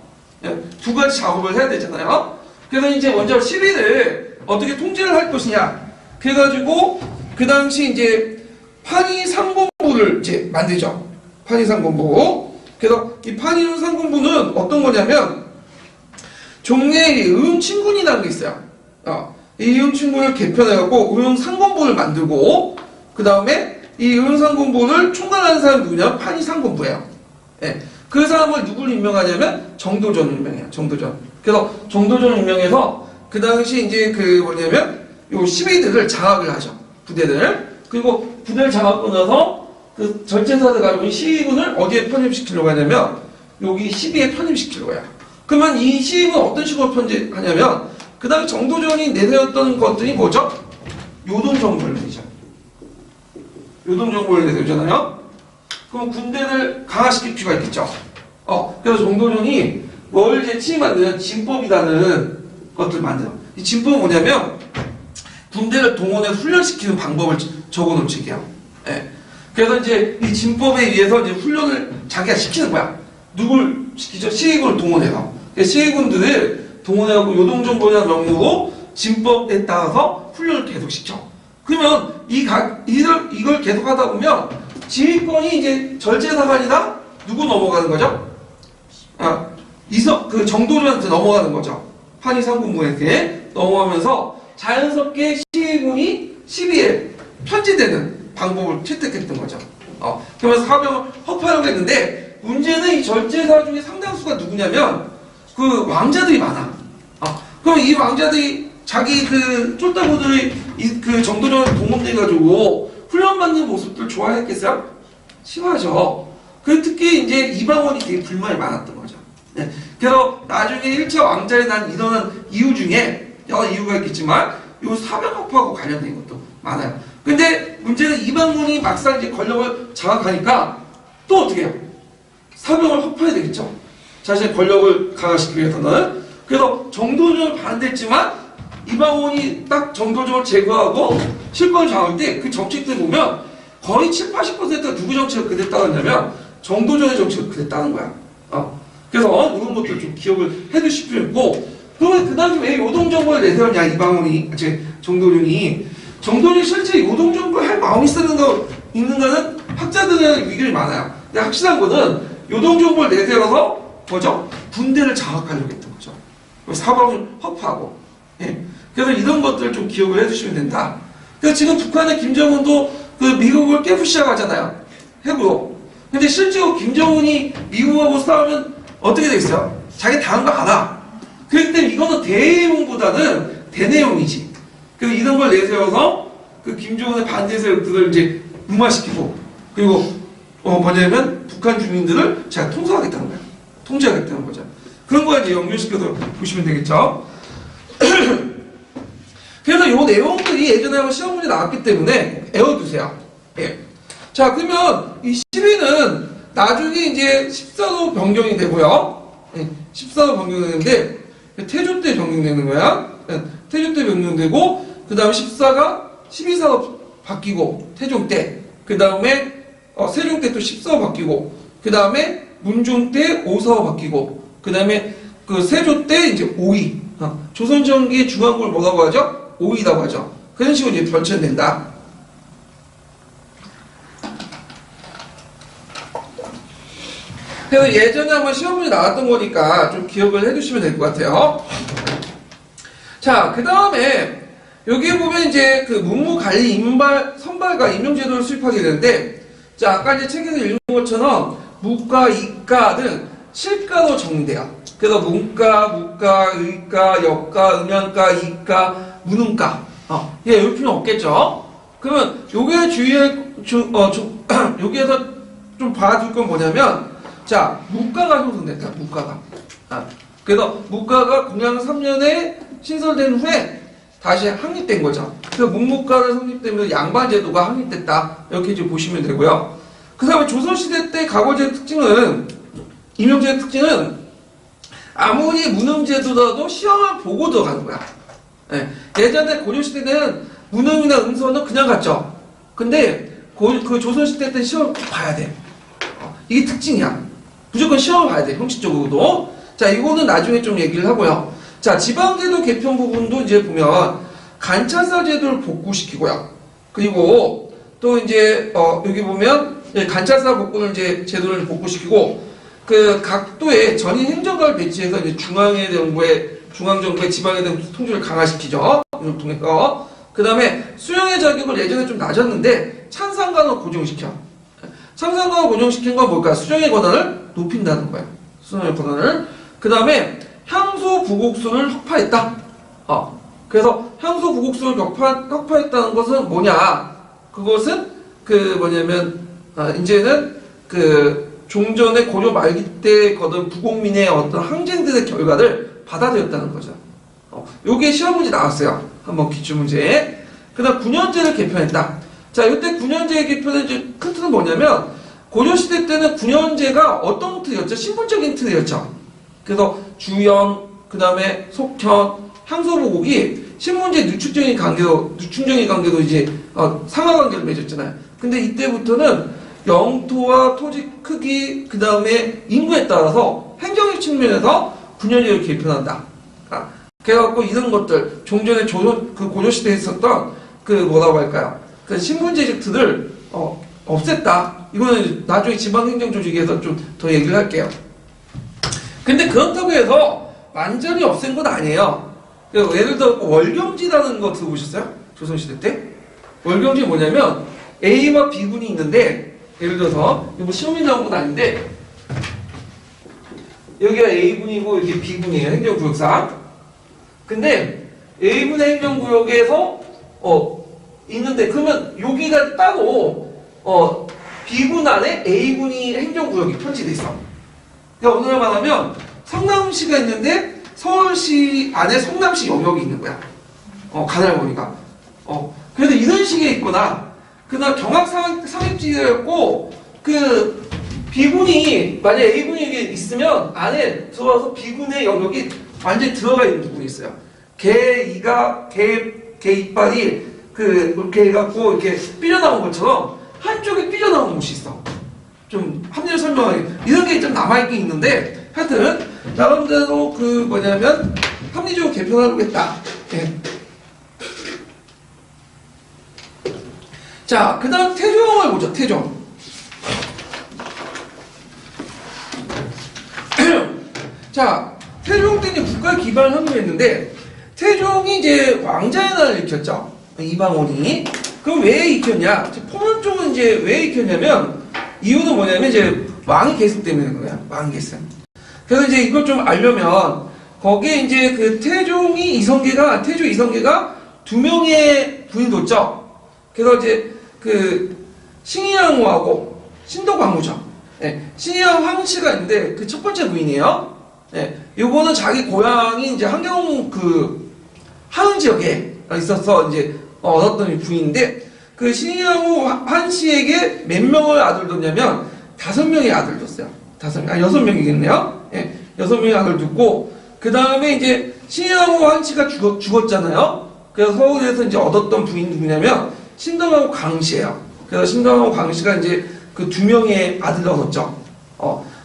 두 가지 작업을 해야 되잖아요. 그래서 이제 먼저 10위를 어떻게 통제를 할 것이냐. 그래가지고 그 당시 이제 판의상권부를 이제 만들죠. 판의상권부. 그래서 이 판의상권부는 어떤 거냐면 종래의 의흥친군이라는 게 있어요. 이 의흥친군을 개편해갖고 의흥상권부를 만들고, 그 다음에 이 의흥상권부를 총괄하는 사람이 누구냐? 판의상권부예요. 예. 그 사람을 누구를 임명하냐면 정도전을 임명해요. 정도전. 그래서 정도전을 임명해서 그 당시 이제 그 뭐냐면 요 10위들을 장악을 하죠. 부대들. 그리고 부대를 장악하고 나서 그 절제사들 가지고 시위군을 어디에 편입시키려고 하냐면 여기 10위에 편입시키려고 해요. 그러면 이 시위군은 어떤 식으로 편집하냐면 그 당시 정도전이 내세웠던 것들이 뭐죠? 요동정벌을 내죠. 요동정벌을 내세우잖아요. 그럼 군대를 강화시킬 필요가 있겠죠. 그래서 정도전이 뭘 이제 만드는 진법이라는 것들을 만들어. 이 진법은 뭐냐면 군대를 동원해서 훈련시키는 방법을 적어놓은 책이에요. 예. 그래서 이제 이 진법에 의해서 이제 훈련을 자기가 시키는 거야. 누굴 시키죠? 시위군을 동원해서. 시위군들을 동원해갖고 요동정벌이라는 명목으로 진법에 따라서 훈련을 계속 시켜. 그러면 이걸 계속 하다 보면 지휘권이 이제 절제사관이나 누구 넘어가는 거죠? 그 정도전한테 넘어가는 거죠. 판의상권부에게 넘어가면서 자연스럽게 시위군이 시비에 편지되는 방법을 채택했던 거죠. 그러면서 사병을 허파하려고 했는데 문제는 이 절제사 중에 상당수가 누구냐면 그 왕자들이 많아. 그럼 이 왕자들이 자기 그 쫄따구들이 그 정도전에 동원돼가지고 훈련받는 모습들 좋아했겠어요? 싫어하죠. 그 특히 이제 이방원이 되게 불만이 많았던 거죠. 네. 그래서 나중에 1차 왕자에 일어난 이유 중에 여러 이유가 있겠지만 이 사병학파하고 관련된 것도 많아요. 근데 문제는 이방원이 막상 이제 권력을 장악하니까 또 어떻게 해요? 사병을 허파해야 되겠죠. 자신의 권력을 강화시키기 위해서는. 그래서 정도전을 반대했지만 이방원이 딱 정도전을 제거하고 실권을 장악할 때 그 정책들 보면 거의 70~80%가 누구 정책을 그대 따랐냐면 정도전의 정책을 그대 따른 거야. 그래서 이런 것들 좀 기억을 해두실 필요 있고, 그러면 그 당시 왜 요동정벌을 내세웠냐, 이방원이, 정도전이 실제 요동정벌 할 마음이 있는가는 학자들의 의견이 많아요. 근데 확실한 거는 요동정벌 내세워서 뭐죠? 군대를 장악하려고 했던 거죠. 사방을 허파하고. 예. 그래서 이런 것들을 좀 기억을 해주시면 된다. 그래서 지금 북한의 김정은도 그 미국을 깨부 시작하잖아요. 핵으로. 근데 실제로 김정은이 미국하고 싸우면 어떻게 되겠어요? 자기 당한 거 알아. 그렇기 때문에 이거는 대내용보다는 대내용이지. 그래서 이런 걸 내세워서 그 김정은의 반대 세력들을 이제 무마시키고, 그리고 뭐냐면 북한 주민들을 제가 통솔하겠다는 거야. 통제하겠다는 거죠. 그런 거 이제 연결시켜서 보시면 되겠죠. 그래서 이 내용들이 예전에 한번 시험 문제 나왔기 때문에 외워두세요. 예. 자, 그러면 이 10위는 나중에 이제 14로 변경이 되고요. 예. 14로 변경되는데 태조 때 변경되는 거야. 예. 태조 때 변경되고 그 다음에 14가 12사로 바뀌고 태종 때, 그 다음에 세종 때 또 14로 바뀌고, 그 다음에 문종 때 5사로 바뀌고, 그 다음에 그 세조 때 이제 5위. 조선전기의 중앙부를 뭐라고 하죠? 5위라고 하죠. 그런 식으로 이제 변천된다. 그래서 예전에 한번 시험문제 나왔던 거니까 좀 기억을 해두시면 될 것 같아요. 자, 그 다음에 여기에 보면 이제 그 문무관리 선발과 임용제도를 수립하게 되는데, 자, 아까 이제 책에서 읽은 것처럼 무과, 이과 등 실과로 정리돼요. 그래서 문과, 무과, 의과, 역과, 음연과, 이과, 무능과. 예, 이 필요 없겠죠. 그러면 요게 여기에서 좀 봐줄 건 뭐냐면, 자, 무가가 형성됐다, 무가가. 그래서 무가가 공양 3년에 신설된 후에 다시 확립된 거죠. 그래서 문무가가 성립되면서 양반제도가 확립됐다. 이렇게 이제 보시면 되고요. 그 다음에 조선시대 때 가거제의 특징은, 임용제의 특징은 아무리 문음제도라도 시험을 보고 들어가는 거야. 예. 예전에 고려시대는 문음이나 음서는 그냥 갔죠. 근데 그 조선시대 때 시험 봐야 돼. 이게 특징이야. 무조건 시험을 봐야 돼. 형식적으로도. 자, 이거는 나중에 좀 얘기를 하고요. 자, 지방제도 개편 부분도 이제 보면 간찰사 제도를 복구시키고요. 그리고 또 이제 여기 보면 간찰사 복구를 이제 제도를 복구시키고 그 각도에 전임 행정관을 배치해서 이제 중앙정부의 지방에 대한 통제를 강화시키죠. 이걸 통해서. 그 다음에 수령의 자격을 예전에 좀 낮았는데 찬상관을 고정시켜. 찬상관을 고정시킨 건 뭘까요? 수령의 권한을 높인다는 거예요. 수령의 권한을. 그 다음에 향소 부곡수를 혁파했다. 그래서 향소 부곡수를 혁파했다는 것은 뭐냐? 그것은 이제는 종전의 고려 말기 때 거둔 부곡민의 어떤 항쟁들의 결과를 받아들였다는 거죠. 요게 시험 문제 나왔어요. 한번 기출문제. 그 다음 9년제를 개편했다. 자, 이때 9년제 개편의 큰 틀은 뭐냐면, 고려시대 때는 9년제가 어떤 틀이었죠? 신분적인 틀이었죠. 그래서 주연, 그 다음에 속현, 향소보곡이 신분제 누축적인 관계도 이제, 상하관계를 맺었잖아요. 근데 이때부터는 영토와 토지 크기, 그 다음에 인구에 따라서 행정적 측면에서 9년제를 개편한다. 그래갖고 이런 것들, 종전에 고려시대에 있었던 뭐라고 할까요? 신분제적 틀을, 없앴다. 이거는 나중에 지방행정조직에서 좀 더 얘기를 할게요. 근데 그렇다고 해서 완전히 없앤 건 아니에요. 예를 들어 월경지라는 거 들어보셨어요? 조선시대 때? 월경지 뭐냐면 A와 B군이 있는데 예를 들어서 이거 시험이 나온 건 아닌데 여기가 A군이고 이게 B군이에요. 행정구역상. 근데 A군의 행정구역에서 있는데 그러면 여기가 따로 B군 안에 A군이 행정구역이 편집돼 있어. 그러니까 오늘 말하면 성남시가 있는데 서울시 안에 성남시 영역이 있는 거야. 가dar보니까. 그래서 이런 식의 있거나 그다음 경합상입지였고 B군이 만약에 A군이 있으면 안에 들어와서 B군의 영역이 완전히 들어가 있는 부분이 있어요. 개 이빨이 이렇게 해갖고 이렇게 삐져나온 것처럼 한쪽에 삐져나오는 곳이 있어. 좀 합리를 설명하기 이런 게 좀 남아있긴 있는데 하여튼 나름대로 뭐냐면 합리적으로 개편하려고 했다. 예. 자, 그 다음 태종을 보죠. 태종. 자, 태종 때 이제 국가의 기반을 확립했는데 태종이 이제 왕자의 날을 익혔죠. 이방원이. 그럼 왜 익혔냐? 포문 쪽은 이제 왜 익혔냐면 이유는 뭐냐면 이제 왕위 계승 때문에 거야. 왕위 계승. 그래서 이제 이걸 좀 알려면 거기에 이제 태종 이성계가 두 명의 부인이 뒀죠. 그래서 이제 싱이왕후하고 신덕왕후죠. 네, 싱이왕 황씨가 있는데 그 첫 번째 부인이에요. 네, 요거는 자기 고향이 이제 한경 하은 지역에 있어서 이제 얻었던 부인인데 싱이왕후 한씨에게 몇 명을 아들 뒀냐면 5명의 아들 뒀어요. 6명이겠네요. 예, 6명의 아들 뒀고 그 다음에 이제 싱이왕후 한씨가 죽었잖아요. 그래서 서울에서 이제 얻었던 부인이 누구냐면 신덕왕후 강씨예요. 그래서 신덕왕후 강씨가 이제 2명의 아들을 얻었죠.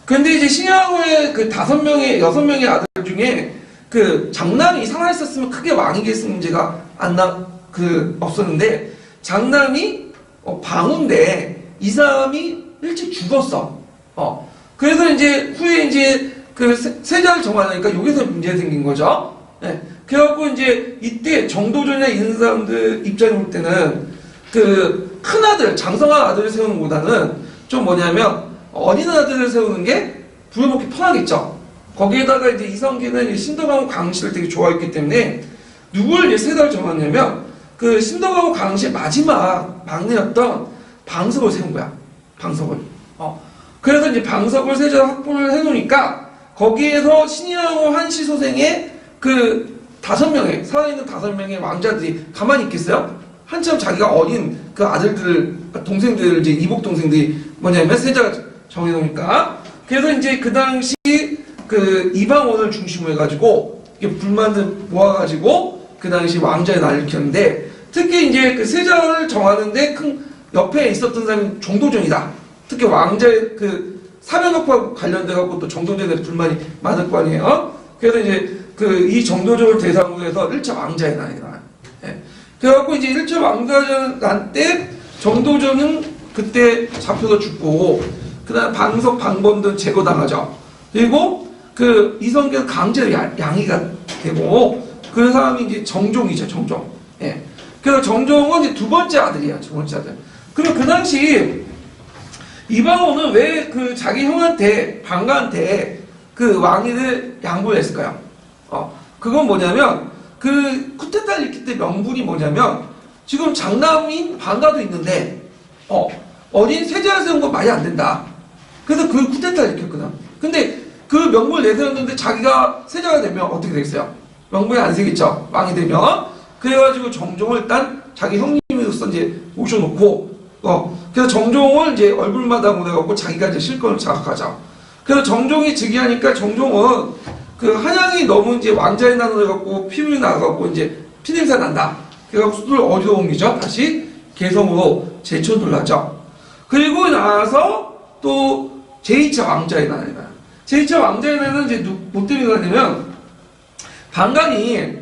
근데 이제 싱이왕후의 6명의 아들 중에 장남이 살아있었으면 크게 왕위 계승 문제가 없었는데 장남이 방우인데 이 사람이 일찍 죽었어. 그래서 이제 후에 이제 세자를 정하니까 여기서 문제가 생긴 거죠. 네. 그래갖고 이제 이때 정도전이나 이런 사람들 입장에 볼 때는 큰 아들, 장성한 아들을 세우는 것보다는 좀 뭐냐면 어린 아들을 세우는 게 부려먹기 편하겠죠. 거기에다가 이제 이성계는 신덕왕후 강씨를 되게 좋아했기 때문에 누구를 이제 세자를 정하냐면 그 신덕하고 강시의 마지막 막내였던 방석을 세운 거야. 방석을. 그래서 이제 방석을 세자 확보를 해놓으니까 거기에서 신의하고 한시 소생의 그 5명의 살아있는 5명의 왕자들이 가만히 있겠어요? 한참 자기가 어린 그 아들들, 동생들, 이제 이복 동생들이 뭐냐면 세자가 정해놓으니까. 그래서 이제 그 당시 그 이방원을 중심으로 해가지고 이게 불만들 모아가지고 그 당시 왕자의 난리를 켰는데, 특히 이제 그 세자를 정하는데 큰 옆에 있었던 사람이 정도전이다. 특히 왕자의 그 사면업과 관련돼갖고 또 정도전에 불만이 많을 거 아니에요. 그래서 이제 그 이 정도전을 대상으로 해서 1차 왕자의 난이 나요. 예. 그래갖고 이제 1차 왕자의 난 때 정도전은 그때 잡혀서 죽고, 그 다음 방석, 방범들 제거당하죠. 그리고 그 이성계는 강제로 양이가 되고, 그 사람이 이제 정종이죠, 정종. 예. 그래서 정종은 이제 2번째 아들이야, 2번째 아들. 그리고 그 당시 이방원은 왜 그 자기 형한테, 방가한테 그 왕위를 양보를 했을까요? 그건 뭐냐면, 그 쿠데타를 일으킬 때 명분이 뭐냐면, 지금 장남인 방가도 있는데, 어린 세자를 세운 건 말이 안 된다. 그래서 그 쿠데타를 일으켰거든. 근데 그 명분을 내세웠는데 자기가 세자가 되면 어떻게 되겠어요? 명분이 안 세겠죠? 왕이 되면. 그래가지고 정종을 일단 자기 형님으로서 이제 모셔놓고, 그래서 정종을 이제 얼굴마다 보내갖고 자기가 이제 실권을 장악하죠. 그래서 정종이 즉위하니까 정종은 그 한양이 너무 이제 왕자의 난을 해갖고 피눈이 나가갖고 이제 피냄새 난다. 그래갖고 수도를 어디로 옮기죠? 다시 개성으로 제천을 하죠. 그리고 나서 또 제2차 왕자의 난이 나요. 제2차 왕자의 난은 이제 뭐 때문에 나냐면, 방간이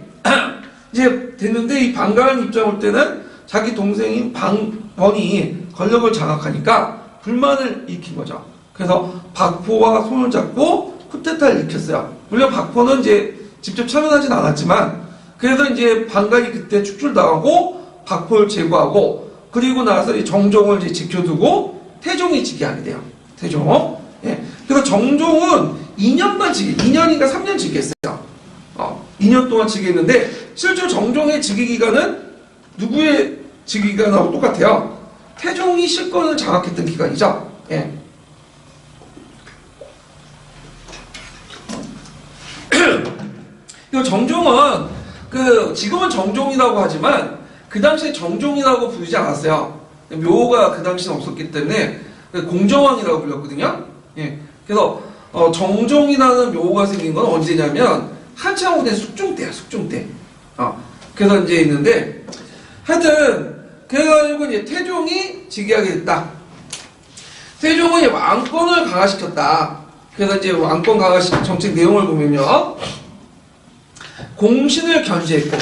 이제 됐는데, 이 방간 입장 올 때는 자기 동생인 방번이 권력을 장악하니까 불만을 일으킨 거죠. 그래서 박포와 손을 잡고 쿠데타를 일으켰어요. 물론 박포는 이제 직접 참여하진 않았지만, 그래서 이제 방간이 그때 축출당하고 박포를 제거하고, 그리고 나서 이 정종을 이제 지켜두고 태종이 즉위하게 돼요. 태종. 예. 그래서 정종은 2년만 2년인가 3년 즉위했어요. 2년 동안 즉위했는데, 실제로 정종의 즉위 기간은 누구의 즉위 기간하고 똑같아요. 태종이 실권을 장악했던 기간이죠. 예. 정종은 그 지금은 정종이라고 하지만 그 당시에 정종이라고 부르지 않았어요. 묘가 그 당시는 없었기 때문에 공정왕이라고 불렸거든요. 예. 그래서 정종이라는 묘가 생긴 건 언제냐면 한창 후대 숙종 때야, 숙종 때. 그래서 이제 있는데, 하여튼 그래가지고 이제 태종이 즉위하게 됐다. 태종은 이제 왕권을 강화시켰다. 그래서 이제 왕권 강화시킨 정책 내용을 보면요, 공신을 견제했고,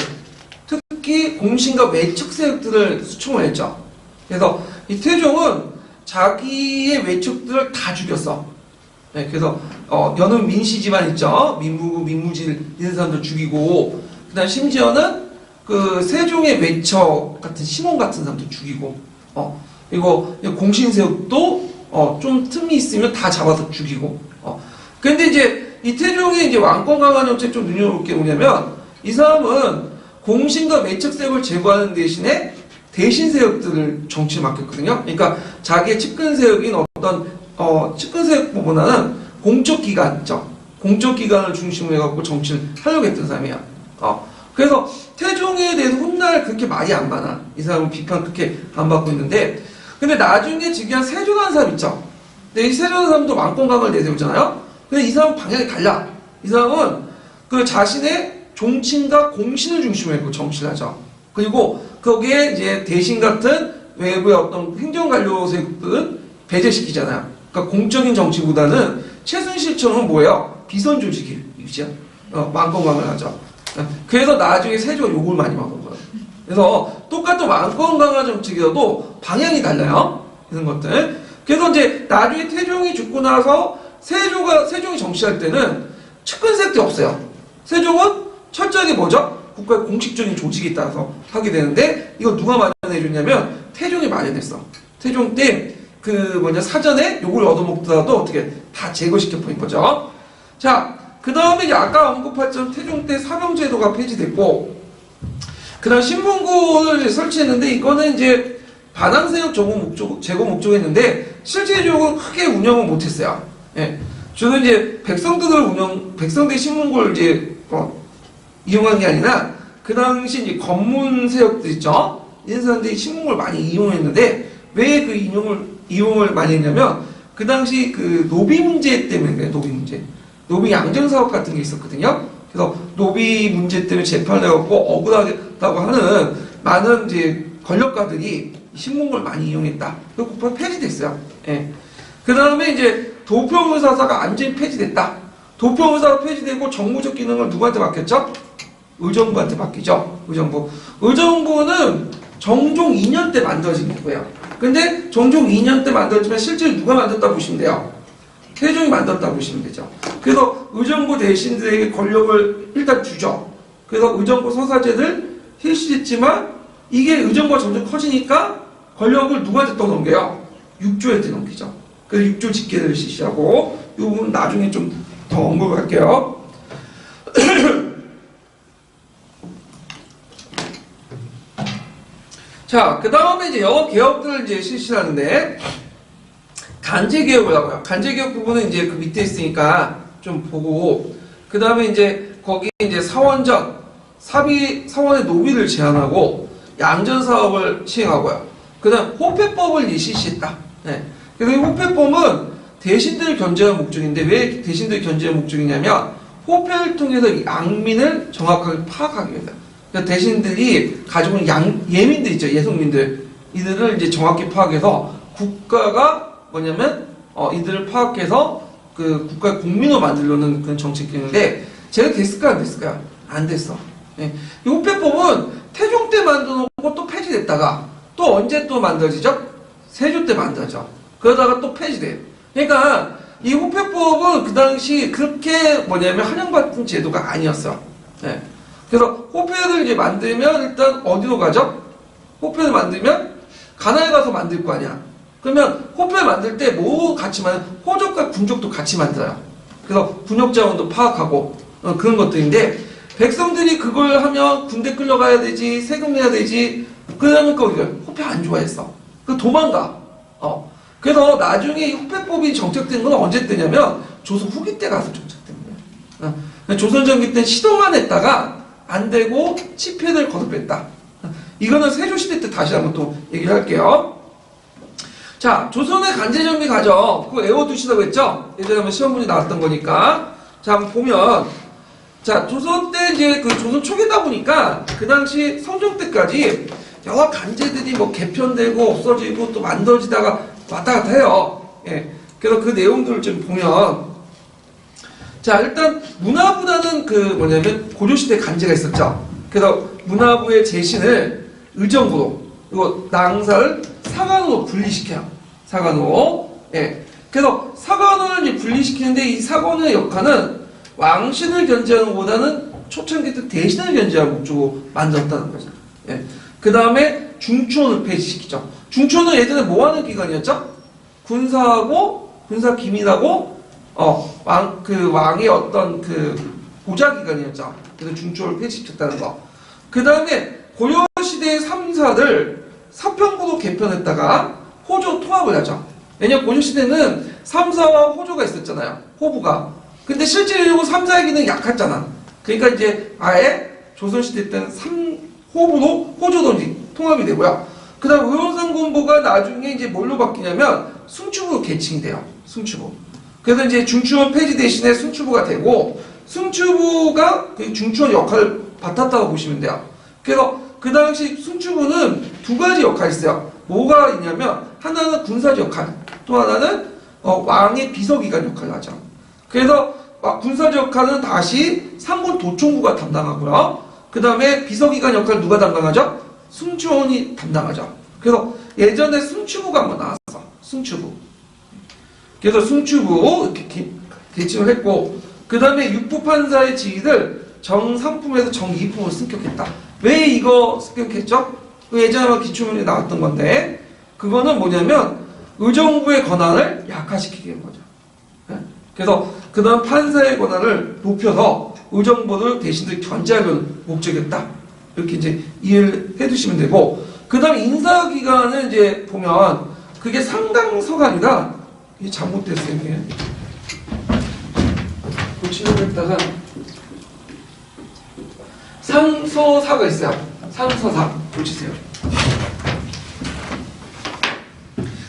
특히 공신과 외척 세력들을 수총을 했죠. 그래서 이 태종은 자기의 외척들을 다 죽였어. 네, 그래서 여느 민씨 집안 있죠. 민무질 이런 사람들 죽이고, 그다음 심지어는 그 세종의 외척 같은 심원 같은 사람도 죽이고, 그리고 공신 세력도 좀 틈이 있으면 다 잡아서 죽이고. 근데 이제 이 태종의 이제 왕권 강화 정책 좀 눈여볼 게 뭐냐면, 이 사람은 공신과 외척 세력을 제거하는 대신에 대신 세력들을 정치를 맡겼거든요. 그러니까 자기의 측근 세력인 어떤 측근 세력보다는 공적 기관 있죠. 공적 기관을 중심으로 해갖고 정치를 하려고 했던 사람이야. 그래서 태종에 대해서 훗날 그렇게 말이 안 많아. 이 사람은 비판 그렇게 안 받고 있는데, 근데 나중에 즉위한 세조라는 사람 있죠. 근데 이 세조라는 사람도 왕권 강화를 내세우잖아요. 근데 이 사람은 방향이 달라. 이 사람은 그 자신의 종친과 공신을 중심으로 해서 정치를 하죠. 그리고 거기에 이제 대신 같은 외부의 어떤 행정관료 세력들은 배제시키잖아요. 그러니까 공적인 정치보다는 최순실처럼 뭐예요? 비선 조직이죠. 왕권 강화를 하죠. 그래서 나중에 세조가 욕을 많이 먹은 거예요. 그래서 똑같은 왕권 강화 정책이라도 방향이 달라요. 이런 것들. 그래서 이제 나중에 태종이 죽고 나서 세종이 정치할 때는 측근 세력이 없어요. 세종은 철저하게 뭐죠? 국가의 공식적인 조직에 따라서 하게 되는데, 이거 누가 마련해줬냐면 태종이 마련했어. 태종 때 사전에 욕을 얻어먹더라도 어떻게 다 제거시켜 버린 거죠. 자, 그 다음에 아까 언급했던 태종 때 사병제도가 폐지됐고, 그다음 신문고를 이제 설치했는데 이거는 이제 반항세력 제거 목적이었는데 실제적으로 크게 운영을 못했어요. 예. 주로 이제 백성들 신문고를 이제 이용한 게 아니라 그 당시 이제 검문 세력들 있죠. 이런 사람들이 신문고를 많이 이용했는데 왜 그 이용을 많이 했냐면 그 당시 그 노비 문제 때문에 그래요. 노비 문제. 노비 양정 사업 같은 게 있었거든요. 그래서 노비 문제 때문에 재판을 해갖고 억울하다고 하는 많은 이제 권력가들이 신문고를 많이 이용했다. 그래서 국회가 폐지됐어요. 예. 그 다음에 이제 도평의사사가 완전히 폐지됐다. 도평의사가 폐지되고 정무적 기능을 누구한테 맡겼죠? 의정부한테 맡기죠. 의정부는 정종 2년 때 만들어진 거예요. 근데 정종 2년 때 만들어지면 실제로 누가 만들었다고 보시면 돼요? 세종이 만들었다고 보시면 되죠. 그래서 의정부 대신들에게 권력을 일단 주죠. 그래서 의정부 서사제들 실시했지만 이게 의정부가 점점 커지니까 권력을 누구한테 또 넘겨요? 육조한테 넘기죠. 그래서 육조 직계를 실시하고 이 부분 나중에 좀 더 언급할게요. 자, 그 다음에 이제 여러 개혁들을 이제 실시하는데 간제개혁을 하고요. 간제개혁 부분은 이제 그 밑에 있으니까 좀 보고 그 다음에 이제 거기 이제 사원의 노비를 제한하고 양전 사업을 시행하고요. 그 다음 호패법을 이제 실시했다. 네. 그래서 이 호패법은 대신들을 견제하는 목적인데 왜 대신들을 견제하는 목적이냐면 호패를 통해서 양민을 정확하게 파악하기 위해서. 그러니까 대신들이 가지고 있는 예민들 있죠. 예속민들. 이들을 이제 정확히 파악해서 국가가 뭐냐면 이들을 파악해서 그 국가의 국민으로 만들려는 그런 정책인데 제가 됐을까요? 안 됐을까요? 안 됐어. 네. 이 호패법은 태종 때 만들어놓고 또 폐지됐다가 또 언제 또 만들어지죠? 세조 때 만들어져. 그러다가 또 폐지돼요. 그러니까 이 호패법은 그 당시 그렇게 뭐냐면 환영받은 제도가 아니었어. 네. 그래서 호패를 이제 만들면 일단 어디로 가죠? 호패를 만들면 가나에 가서 만들 거 아니야. 그러면 호패를 만들 때 뭐 같이 호족과 군족도 같이 만들어요. 그래서 군역 자원도 파악하고 그런 것들인데 백성들이 그걸 하면 군대 끌려가야 되지 세금 내야 되지 그러니까 우리가 호패 안 좋아했어. 그 도망가. 그래서 나중에 이 호패법이 정착된 건 언제 때냐면 조선 후기 때 가서 정착된 거예요. 조선 전기 때는 시도만 했다가 안 되고 치패를 거듭했다. 이거는 세조시대 때 다시 한번 또 얘기를 할게요. 자, 조선의 간제정비 과정 그거 외워두시라고 했죠? 예전에 한번 시험 문제 나왔던 거니까. 자, 한번 보면 자, 조선 때 이제 그 조선 초기다 보니까 그 당시 성종 때까지 여러 간제들이 뭐 개편되고 없어지고 또 만들어지다가 왔다 갔다 해요. 예. 그래서 그 내용들을 좀 보면 자, 일단 문화부라는 그 뭐냐면 고려시대 간제가 있었죠. 그래서 문화부의 재신을 의정부로 그리고 낭사를 사관으로 분리시켜요. 사관으로. 예. 그래서 사관을 이제 분리시키는데 이 사관의 역할은 왕신을 견제하는 것보다는 초창기 때 대신을 견제하는 목적으로 만들었다는 거죠. 예. 그 다음에 중추원을 폐지시키죠. 중추원은 예전에 뭐 하는 기관이었죠? 군사하고 군사기밀하고 왕의 어떤 그 보좌기관이었죠. 그래서 중추원을 폐지시켰다는 거. 그 다음에 고려시대의 3사를 사평구로 개편했다가 호조 통합을 하죠. 왜냐면 고려시대는 3사와 호조가 있었잖아요. 호부가. 근데 실제로 3사의 기능이 약했잖아. 그러니까 이제 아예 조선시대 때는 호부로 호조도 통합이 되고요. 그 다음 의원상군부가 나중에 이제 뭘로 바뀌냐면 승추부로 개칭이 돼요. 승추부. 그래서 이제 중추원 폐지 대신에 승추부가 되고 승추부가 그 중추원 역할을 맡았다고 보시면 돼요. 그래서 그 당시 승추부는 두 가지 역할이 있어요. 뭐가 있냐면 하나는 군사적 역할, 또 하나는 왕의 비서기관 역할을 하죠. 그래서 군사적 역할은 다시 상군 도총부가 담당하고요. 그 다음에 비서기관 역할 누가 담당하죠? 승추원이 담당하죠. 그래서 예전에 승추부가 한번 나왔어. 승추부. 그래서 승추부 이렇게 개칭을 했고 그 다음에 육부판사의 지위를 정상품에서 정이품으로 승격했다. 왜 이거 승격했죠? 예전에 한번 기초문제 나왔던 건데 그거는 뭐냐면 의정부의 권한을 약화시키게 된 거죠. 그래서 그 다음 판사의 권한을 높여서 의정부를 대신들 견제하려는 목적이었다. 이렇게 이제 이해를 해두시면 되고, 그 다음 인사기관은 이제 보면 그게 상당서가 아니라 이게 잘못됐어요. 이게 고치려고 했다가 상서사가 있어요. 상서사 고치세요.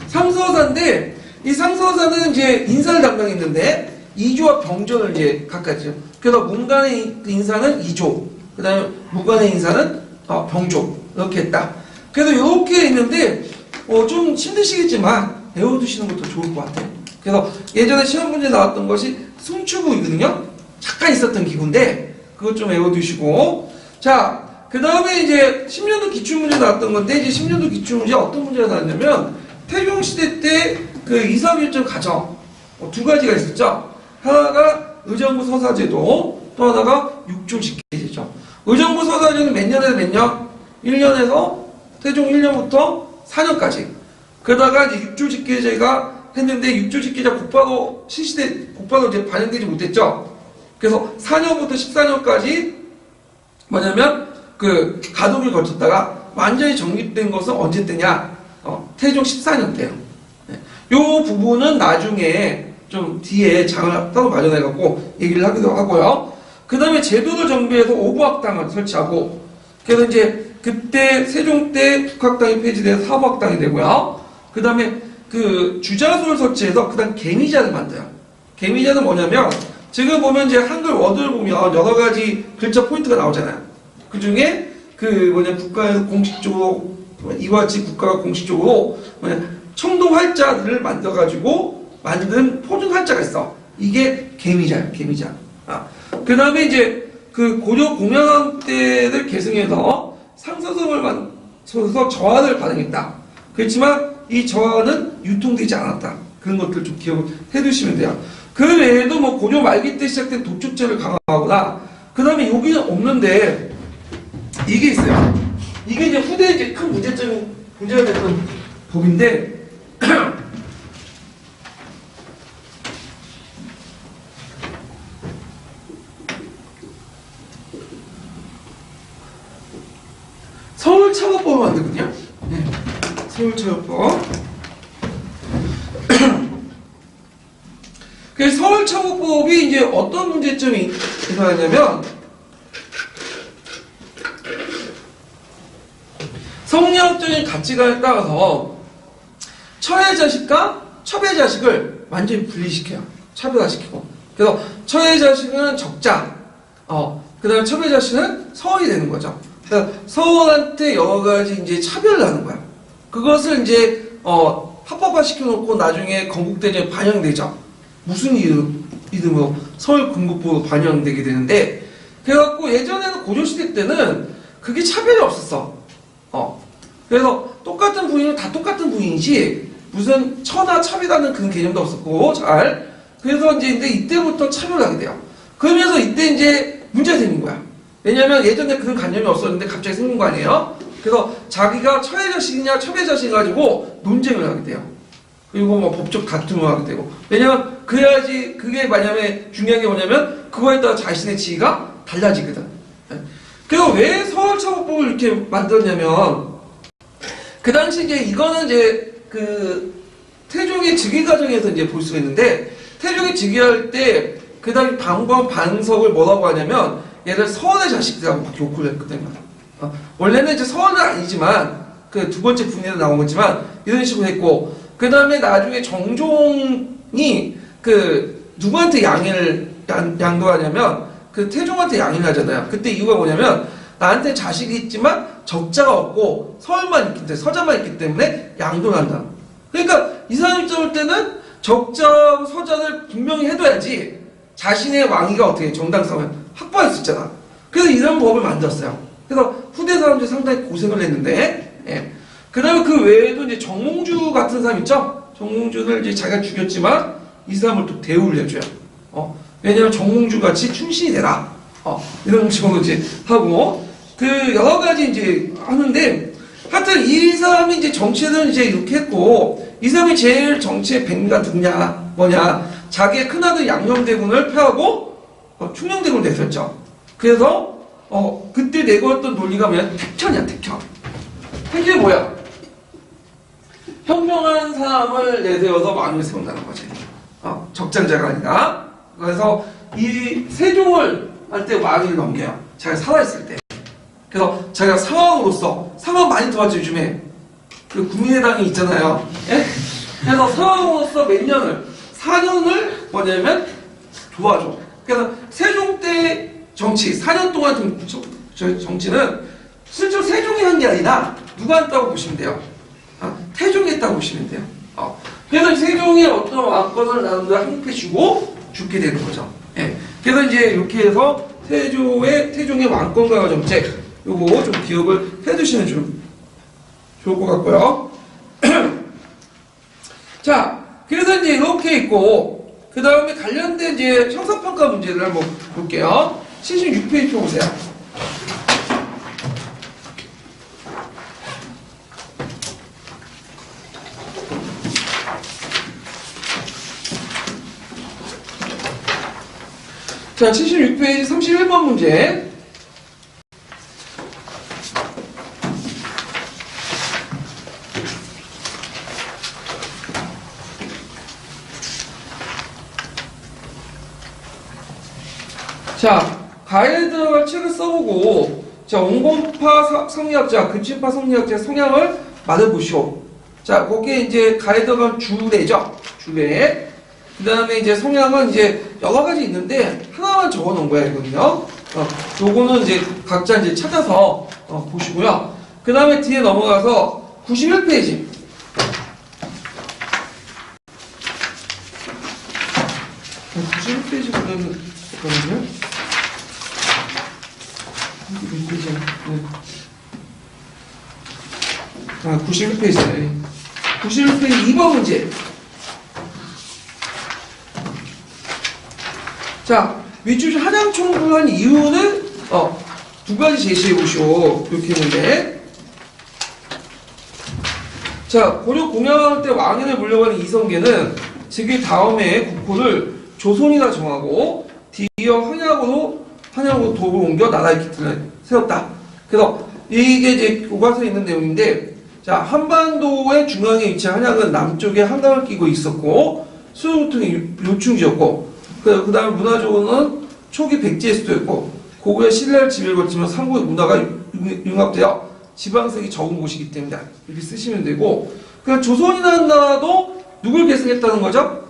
상서사인데 이 상서사는 이제 인사를 담당했는데 이조와 병조를 이제 각각이죠. 그래서 문간의 인사는 이조, 그 다음에 무관의 인사는 병조 이렇게 했다. 그래서 이렇게 있는데 좀 힘드시겠지만 외워두시는 것도 좋을 것 같아요. 그래서 예전에 시험 문제 나왔던 것이 승추구이거든요. 잠깐 있었던 기구인데 그것 좀 외워두시고, 자, 그 다음에 이제 10년도 기출문제 나왔던 건데, 이제 10년도 기출문제 어떤 문제가 나왔냐면 태종시대 때 그 이사일정 가정 두 가지가 있었죠. 하나가 의정부 서사제도, 또 하나가 육조직계제죠. 의정부 서사제는 몇 년에서 몇 년? 1년에서 태종 1년부터 4년까지. 그러다가 이제 육조직계제가 했는데 육조직계제가 곧바로 실시돼 곧바로 이제 반영되지 못했죠. 그래서 4년부터 14년까지 뭐냐면 그 가동을 거쳤다가 완전히 정립된 것은 언제 때냐? 태종 14년 때요. 요 부분은 나중에 좀 뒤에 장을 따로 마련해갖고 얘기를 하기도 하고요. 그 다음에 제도를 정비해서 오부학당을 설치하고, 그래서 이제 그때 세종 때 국학당이 폐지돼서 사부학당이 되고요. 그 다음에 그 주자소를 설치해서 그 다음 개미자를 만들어요. 개미자는 뭐냐면 지금 보면 이제 한글 워드를 보면 여러 가지 글자 포인트가 나오잖아요. 그 중에 그 뭐냐 국가에서 공식적으로 이와 같이 국가가 공식적으로 뭐냐 청동 활자들을 만들어가지고 만든 표준 활자가 있어. 이게 개미자예요, 개미자. 그 다음에 이제 그 고려 공양왕 때를 계승해서 상서성을 만들어서 저하를 발행했다. 그렇지만 이 저하는 유통되지 않았다. 그런 것들 좀 기억을 해두시면 돼요. 그 외에도 뭐 고려 말기 때 시작된 도축제를 강화하거나, 그 다음에 여기는 없는데 이게 있어요. 이게 이제 후대에 이제 큰 문제가 됐던 법인데 서울차법법을 만들거든요. 네. 서울차법법. 그래서 서울차법법이 이제 어떤 문제점이 일어나냐면 성리학적인 가치관에 따라서 처의 자식과 첩의 자식을 완전히 분리시켜요. 차별화시키고. 그래서 처의 자식은 적자, 그 다음에 첩의 자식은 서원이 되는 거죠. 그러니까 서원한테 여러 가지 이제 차별을 하는 거야. 그것을 이제 합법화 시켜놓고 나중에 건국대전에 반영되죠. 무슨 이름으로 서울건국부로 반영되게 되는데, 그래갖고 예전에는 고려시대 때는 그게 차별이 없었어. 그래서 똑같은 부인은 다 똑같은 부인이지 무슨 처나 첩이라는 그런 개념도 없었고 잘. 그래서 이제 이때부터 차별하게 돼요. 그러면서 이때 이제 문제가 생긴 거야. 왜냐면 예전에 그런 관념이 없었는데 갑자기 생긴 거 아니에요? 그래서 자기가 처의 자식이냐 첩의 자식 가지고 논쟁을 하게 돼요. 그리고 뭐 법적 다툼을 하게 되고. 왜냐면 그래야지, 그게 만약에 중요한 게 뭐냐면 그거에 따라 자신의 지위가 달라지거든. 그래서 왜 서울차법법을 이렇게 만들었냐면, 그 당시 이제 이거는 이제 그 태종의 즉위 과정에서 이제 볼 수가 있는데, 태종이 즉위할 때 그 당시 방관 반석을 뭐라고 하냐면 얘를 서원의 자식이라고 막 욕을 했거든요. 원래는 이제 서원은 아니지만 그 두 번째 분야로 나온 거지만 이런 식으로 했고, 그 다음에 나중에 정종이 그 누구한테 양도하냐면 그 태종한테 양해를 하잖아요. 그때 이유가 뭐냐면 나한테 자식이 있지만 적자가 없고 서울만 있기 때문에, 서자만 있기 때문에 양도를 한다. 그러니까 이 사람 입장을 때는 적자하고 서자를 분명히 해둬야지 자신의 왕위가 어떻게 정당성을 확보할 수 있잖아. 그래서 이런 법을 만들었어요. 그래서 후대 사람들이 상당히 고생을 했는데, 그 다음에 그 외에도 이제 정몽주 같은 사람 있죠? 정몽주를 이제 자기가 죽였지만 이 사람을 또 대우를 해줘요. 왜냐면 정몽주 같이 충신이 되라. 이런 식으로 이제 하고, 그 여러 가지 이제 하는데, 하여튼 이 사람이 이제 정치를 이제 이렇게 했고, 이 사람이 제일 정치의 뱅가 누구냐, 뭐냐, 자기의 큰아들 양녕대군을 패하고 충녕대군을 냈었죠. 그래서 그때 내걸었던 논리가 뭐야? 택천이야, 택천. 택이 뭐야? 현명한 사람을 내세워서 왕을 세운다는 거지. 적장자가 아니라. 그래서 이 세종을 할 때 왕위를 넘겨요. 자기가 살아있을 때. 그래서 자기가 상황으로서, 상황 많이 도와줘, 요즘에. 그 국민의당이 있잖아요. 예? 그래서 상황으로서 몇 년을, 4년을 뭐냐면 도와줘. 그래서 세종 때 정치, 4년 동안 정치는 실제로 세종이 한 게 아니라 누가 했다고 보시면 돼요. 태종이 했다고 보시면 돼요. 그래서 세종이 어떤 왕권을 나누다 항패주고 죽게 되는 거죠. 예. 그래서 이제 이렇게 해서 태종의 왕권 강화 정책, 요거 좀 기억을 해두시면 좋을 것 같고요. 자, 그래서 이제 이렇게 있고, 그 다음에 관련된 이제 형사평가 문제를 한번 볼게요. 76페이지 보세요. 자, 76페이지 31번 문제. 자, 가이드 들어갈 책을 써보고, 자, 온건파 성리학자, 근친파 성리학자 성향을 말해보시오. 자, 거기에 이제 가이드 들어갈 주례죠. 주례. 그 다음에 이제 성향은 이제 여러 가지 있는데, 하나만 적어 놓은 거야, 이거는요. 요거는 이제 각자 이제 찾아서 보시고요. 그 다음에 뒤에 넘어가서 91페이지. 자, 91페이지 보면, 잠깐만요. 네. 91페이지네. 91페이지 2번 문제. 자, 위주시 하장 청구한 이유는 두 가지 제시해 보시오. 이렇게 했는데, 자, 고려 공양할 때 왕위를 물려가는 이성계는 즉위 다음에 국호를 조선이라 정하고 뒤이어 한양으로 도를 옮겨 나라의 기틀을 세웠다. 그래서 이게 이제 교과서에 있는 내용인데, 자, 한반도의 중앙에 위치한 한양은 남쪽에 한강을 끼고 있었고 수도통이 요충지였고, 그 다음에 문화적으로는 초기 백제의 수도였고, 고구려 신라를 지배를 거치며 삼국의 문화가 융합되어 지방색이 적은 곳이기 때문이다. 이렇게 쓰시면 되고, 그냥 조선이라는 나라도 누굴 계승했다는 거죠?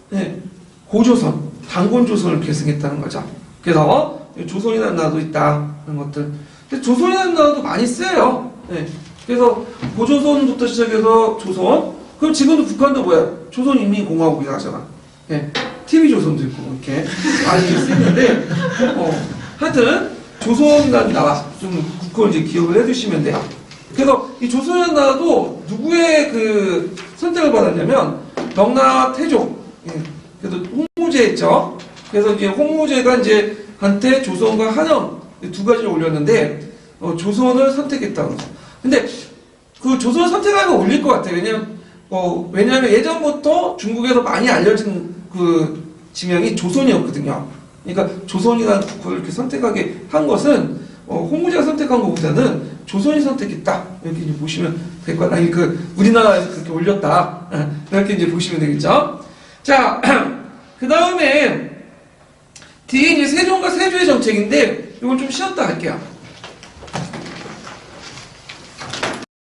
네, 고조선, 단곤조선을 계승했다는 거죠. 그래서 조선이라는 나라도 있다는 것들. 근데 조선이라는 나라도 많이 쓰여요. 네. 그래서 고조선부터 시작해서 조선. 그럼 지금도 북한도 뭐야? 조선인민공화국이라 하잖아. 네. TV조선도 있고 이렇게 많이 쓰이는데, 하여튼 조선이라는 나라 좀 국호를 이제 기억을 해두시면 돼요. 그래서 이 조선이라는 나라도 누구의 그 선택을 받았냐면 명나 태종. 예. 그래서 홍무제였죠. 그래서 이제 홍무제가 이제 한테 조선과 한영 두 가지를 올렸는데 조선을 선택했다는 거죠. 근데 그 조선을 선택하는 거 올릴 것 같아요. 왜냐면 예전부터 중국에서 많이 알려진 그 지명이 조선이었거든요. 그러니까 조선이라는 국호를 이렇게 선택하게 한 것은 홍무제가 선택한 것보다는 조선이 선택했다. 이렇게 이제 보시면 될 것 같아요. 우리나라에서 그렇게 올렸다. 이렇게 이제 보시면 되겠죠. 자, 그 다음에 뒤에 이제 세종과 세조의 정책인데 이걸 좀 쉬었다 할게요.